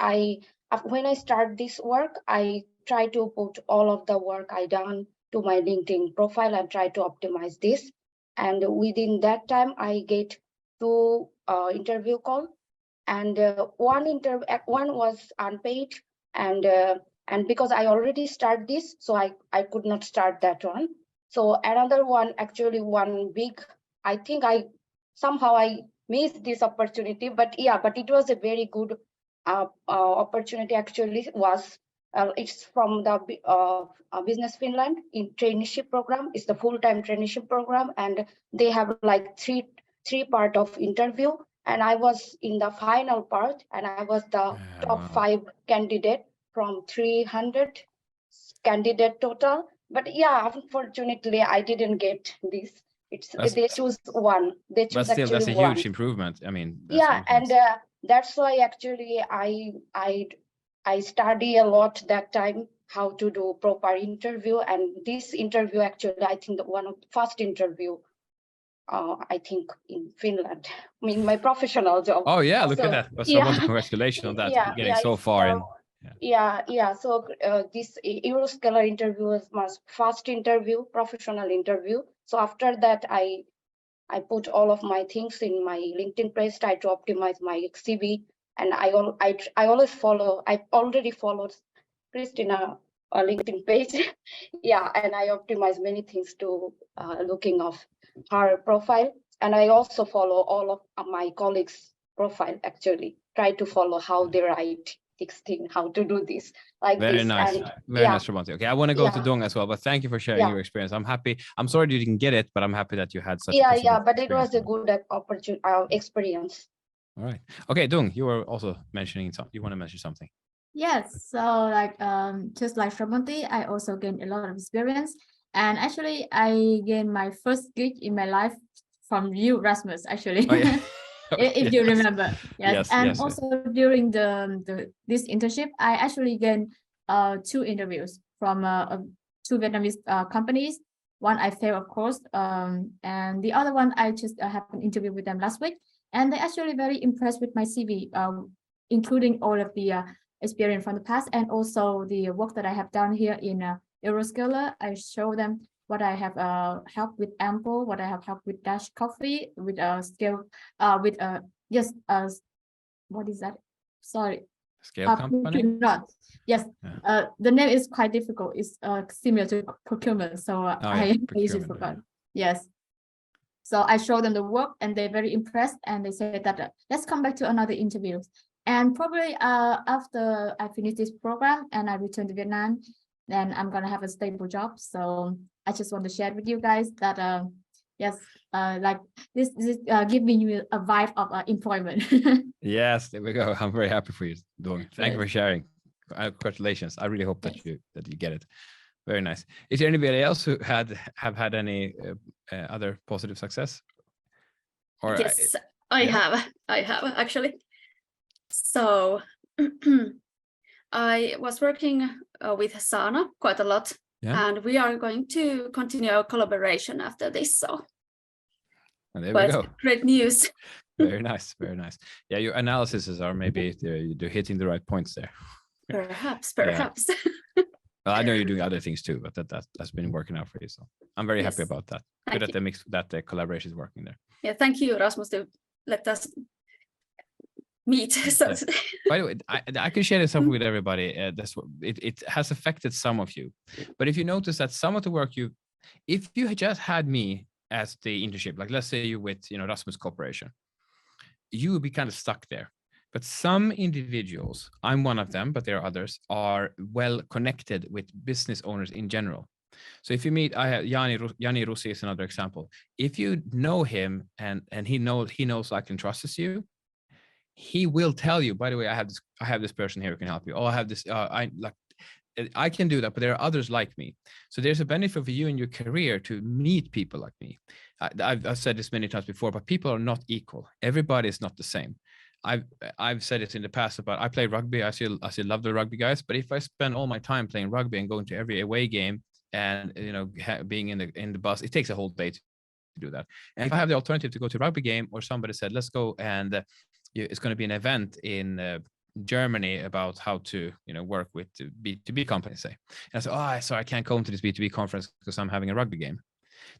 when I start this work, I try to put all of the work I done to my LinkedIn profile and try to optimize this. And within that time, I get 2 interview call, and one was unpaid, and because I already start this, so I could not start that one. So another one, actually one big, I think somehow I missed this opportunity, but yeah, but it was a very good opportunity. Actually was it's from the Business Finland in traineeship program. It's the full-time traineeship program, and they have like three part of interview, and I was in the final part, and I was the top 5 candidate from 300 candidate total. But yeah, unfortunately, I didn't get this. They choose one. They choose, but still, actually that's a one. huge improvement. I mean, Yeah, and that's why actually I study a lot that time how to do proper interview, and this interview actually I think one of the first interview I think in Finland, I mean my professional job. Oh yeah, look at that. But so I want to congratulations on that, getting so far in. Yeah. So this EuroScaler interview was my first interview, professional interview. So after that, I put all of my things in my LinkedIn page, try to optimize my CV, and I always follow. I already followed Christina LinkedIn page, yeah, and I optimize many things to looking of her profile, and I also follow all of my colleagues' profile. Actually, try to follow how they write this thing, how to do this, like very this. nice, and very nice, Romanti. Okay, I want to go to Yeah. Dong as well, but thank you for sharing your experience. I'm happy. I'm sorry you didn't get it, but I'm happy that you had such a positive but it was experience. a good opportunity experience. All right. Okay, Dung, you were also mentioning something. You want to mention something? Yes, so like just like Shravanti, I also gained a lot of experience, and actually I gained my first gig in my life from you, Rasmus, actually. Oh, yeah. If you remember. Yes. And yes. also during this internship, I actually gained 2 interviews from 2 Vietnamese companies. One I failed, of course, and the other one I just had an interview with them last week, and they actually very impressed with my CV, including all of the experience from the past, and also the work that I have done here in EuroScaler. I show them what I have helped with Ample, what I have helped with Dash Coffee, with Scale, with yes, what is that? Sorry. Scale company? Not. Yes, the name is quite difficult. It's similar to procurement, so I usually forgot. Yes. So I showed them the work, and they're very impressed, and they said that let's come back to another interview. And probably after I finish this program and I return to Vietnam, then I'm gonna have a stable job. So I just want to share with you guys that yes, like this give me a vibe of employment. Yes, there we go. I'm very happy for you, Dong. Thank you for sharing. Congratulations. I really hope that you get it. Very nice. Is there anybody else who have had any other positive success? Or yes, I have actually. So I was working with Sana quite a lot, and we are going to continue our collaboration after this. So there we go. Great news. Very nice, very nice. Yeah, your analyses are maybe you're hitting the right points there. Perhaps. Well, I know you're doing other things too, but that's been working out for you. So I'm very happy about that. Good that the collaboration is working there. Yeah, thank you, Rasmus, to let us meet. So by the way, I can share this up with everybody. It has affected some of you, but if you notice that some of the work if you just had me as the internship, like let's say you with Rasmus Corporation, you would be kind of stuck there. But some individuals, I'm one of them, but there are others, are well connected with business owners in general. So if you meet, I have Yanni Russi is another example. If you know him and he knows like and trusts you, he will tell you, by the way, I have this person here who can help you. Oh, I have this, I can do that, but there are others like me. So there's a benefit for you in your career to meet people like me. I've said this many times before, but people are not equal. Everybody is not the same. I've said it in the past about I play rugby. I still love the rugby guys, but if I spend all my time playing rugby and going to every away game and being in the bus, it takes a whole day do that. And if I have the alternative to go to a rugby game, or somebody said, let's go and it's going to be an event in Germany about how to, work with B2B companies, say. And I said, I can't come to this B2B conference because I'm having a rugby game.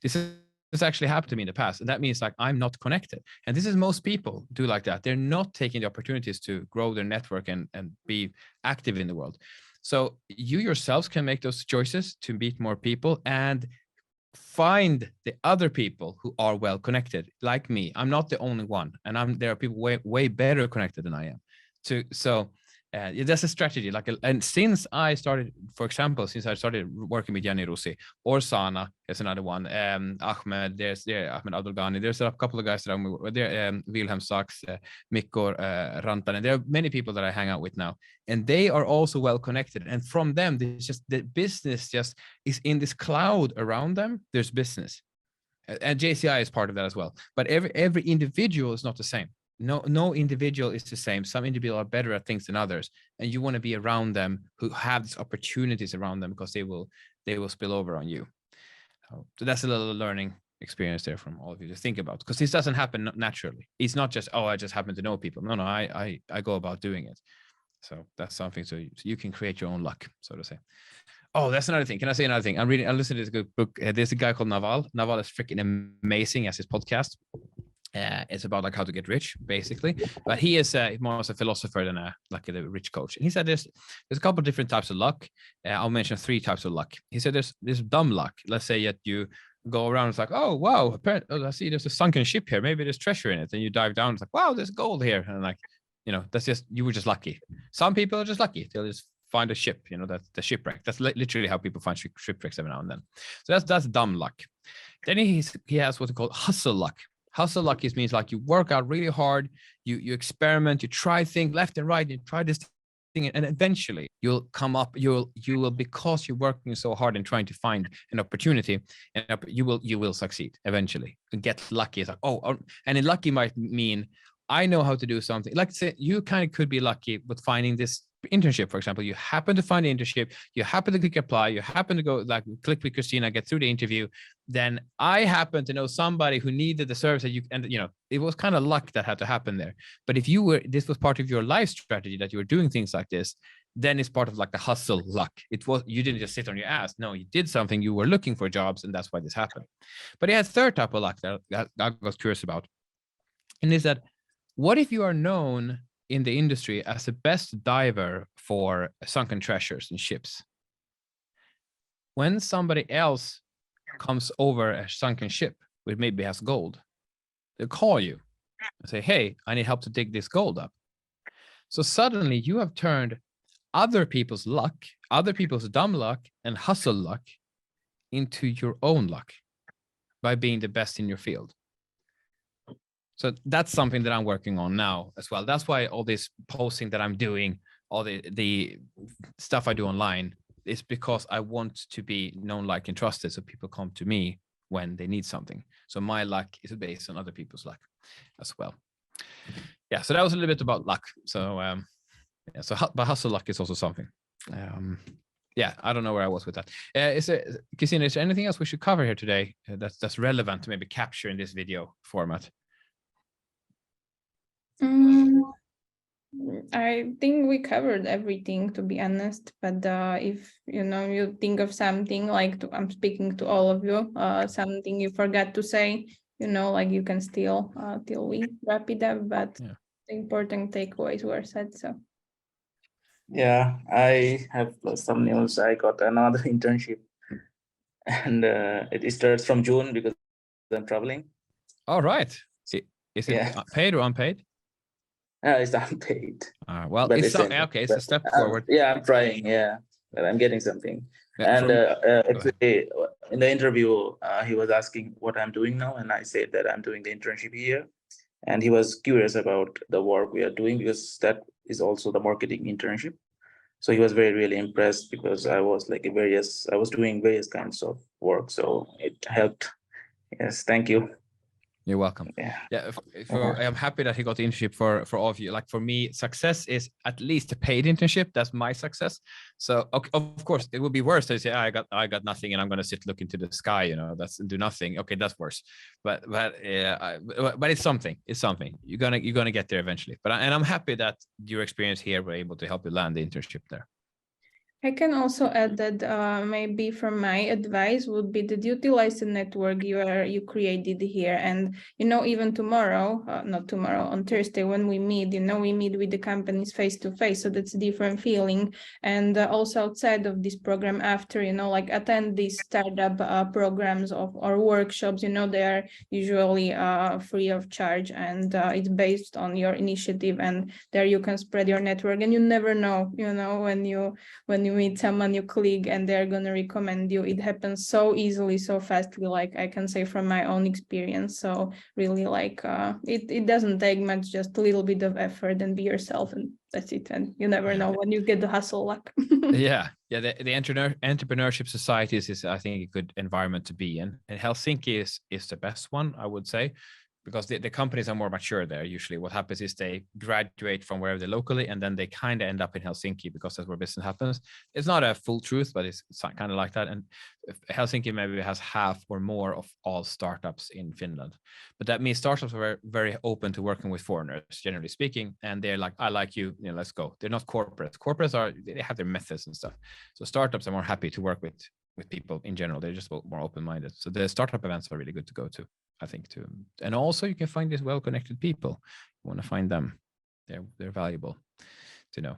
This actually happened to me in the past. And that means like I'm not connected. And this is most people do like that. They're not taking the opportunities to grow their network and be active in the world. So you yourselves can make those choices to meet more people and find the other people who are well connected, like me. I'm not the only one, and there are people way better connected than I am. That's a strategy. And since I started, for example, since I started working with Jenny Rusi, or Sana is another one. Ahmed, there's Ahmed Abdulghani. There's a couple of guys that I'm there. Wilhelm Sachs, Mikko Rantanen. There are many people that I hang out with now, and they are also well connected. And from them, the business just is in this cloud around them. There's business, and JCI is part of that as well. But every individual is not the same. No individual is the same. Some individuals are better at things than others, and you want to be around them who have these opportunities around them, because they will spill over on you. So that's a little learning experience there from all of you to think about, because this doesn't happen naturally. It's not just, I just happen to know people. No, I go about doing it. So that's something. So you can create your own luck, so to say. Oh, that's another thing. Can I say another thing? I listened to this good book. There's a guy called Naval. Naval is freaking amazing as his podcast. It's about like how to get rich, basically. But he is more as a philosopher than a rich coach. And he said there's a couple of different types of luck. I'll mention 3 types of luck. He said there's dumb luck. Let's say that you go around, it's like, oh wow, I see there's a sunken ship here. Maybe there's treasure in it. And you dive down, it's like, wow, there's gold here. And like, that's just, you were just lucky. Some people are just lucky. They'll just find a ship, that's the shipwreck. That's literally how people find shipwrecks every now and then. So that's dumb luck. Then he has what's called hustle luck. Hustle luck means like you work out really hard, you experiment, you try things left and right, you try this thing, and eventually you'll come up, you will, because you're working so hard and trying to find an opportunity, and you will succeed eventually and get lucky. It's like, and lucky might mean I know how to do something. Like, say you kind of could be lucky with finding this internship, for example. You happen to find the internship, you happen to click apply, you happen to go click with Christina, get through the interview. Then I happen to know somebody who needed the service that it was kind of luck that had to happen there. But if this was part of your life strategy, that you were doing things like this, then it's part of like the hustle luck. You didn't just sit on your ass. No, you did something, you were looking for jobs, and that's why this happened. But he had a third type of luck that I was curious about. And is that, what if you are known in the industry as the best diver for sunken treasures and ships? When somebody else comes over a sunken ship, which maybe has gold, they'll call you and say, hey, I need help to dig this gold up. So suddenly you have turned other people's luck, other people's dumb luck and hustle luck into your own luck by being the best in your field. So that's something that I'm working on now as well. That's why all this posting that I'm doing, all the stuff I do online, is because I want to be known, liked, and trusted, so people come to me when they need something. So my luck is based on other people's luck as well. Yeah, so that was a little bit about luck. So but hustle luck is also something. Yeah, I don't know where I was with that. Christina, is there anything else we should cover here today that's relevant to maybe capture in this video format? I think we covered everything, to be honest. But if you think of something, I'm speaking to all of you, something you forgot to say, you can still till we wrap it up. But yeah, the important takeaways were said. So yeah, I have some news. I got another internship, and it starts from June because I'm traveling. All right. Is it paid or unpaid? It's unpaid. Well, it's okay. It's a step forward. Yeah, I'm trying. Yeah, but I'm getting something. Yeah, and actually, in the interview, he was asking what I'm doing now, and I said that I'm doing the internship here. And he was curious about the work we are doing, because that is also the marketing internship. So he was really impressed, because I was doing various kinds of work. So it helped. Yes, thank you. You're welcome. Yeah. I'm happy that he got the internship for all of you. Like for me, success is at least a paid internship. That's my success. So of course it would be worse to say I got nothing and I'm going to sit look into the sky. You know, that's do nothing. Okay, that's worse. But it's something. It's something. You're gonna get there eventually. And I'm happy that your experience here were able to help you land the internship there. I can also add that maybe from my advice would be that utilize the network you created here, and even tomorrow, not tomorrow, on Thursday when we meet, we meet with the companies face to face, so that's a different feeling. And also outside of this program, after like attend these startup programs or workshops. They are usually free of charge, and it's based on your initiative, and there you can spread your network, and you never know, when you meet someone, you click, and they're going to recommend you. It happens so easily, so fastly, like I can say from my own experience. So really, like it doesn't take much, just a little bit of effort, and be yourself, and that's it. And you never know when you get the hustle luck. Yeah. The entrepreneurship societies is, I think, a good environment to be in. And Helsinki is the best one, I would say, because the companies are more mature there. Usually what happens is they graduate from wherever they're locally, and then they kind of end up in Helsinki because that's where business happens. It's not a full truth, but it's kind of like that. And Helsinki maybe has half or more of all startups in Finland. But that means startups are very open to working with foreigners, generally speaking. And they're like, I like you, let's go. They're not corporates. Corporates they have their methods and stuff. So startups are more happy to work with people in general. They're just more open-minded. So the startup events are really good to go to, I think, too. And also you can find these well-connected people. You want to find them. They're valuable to know.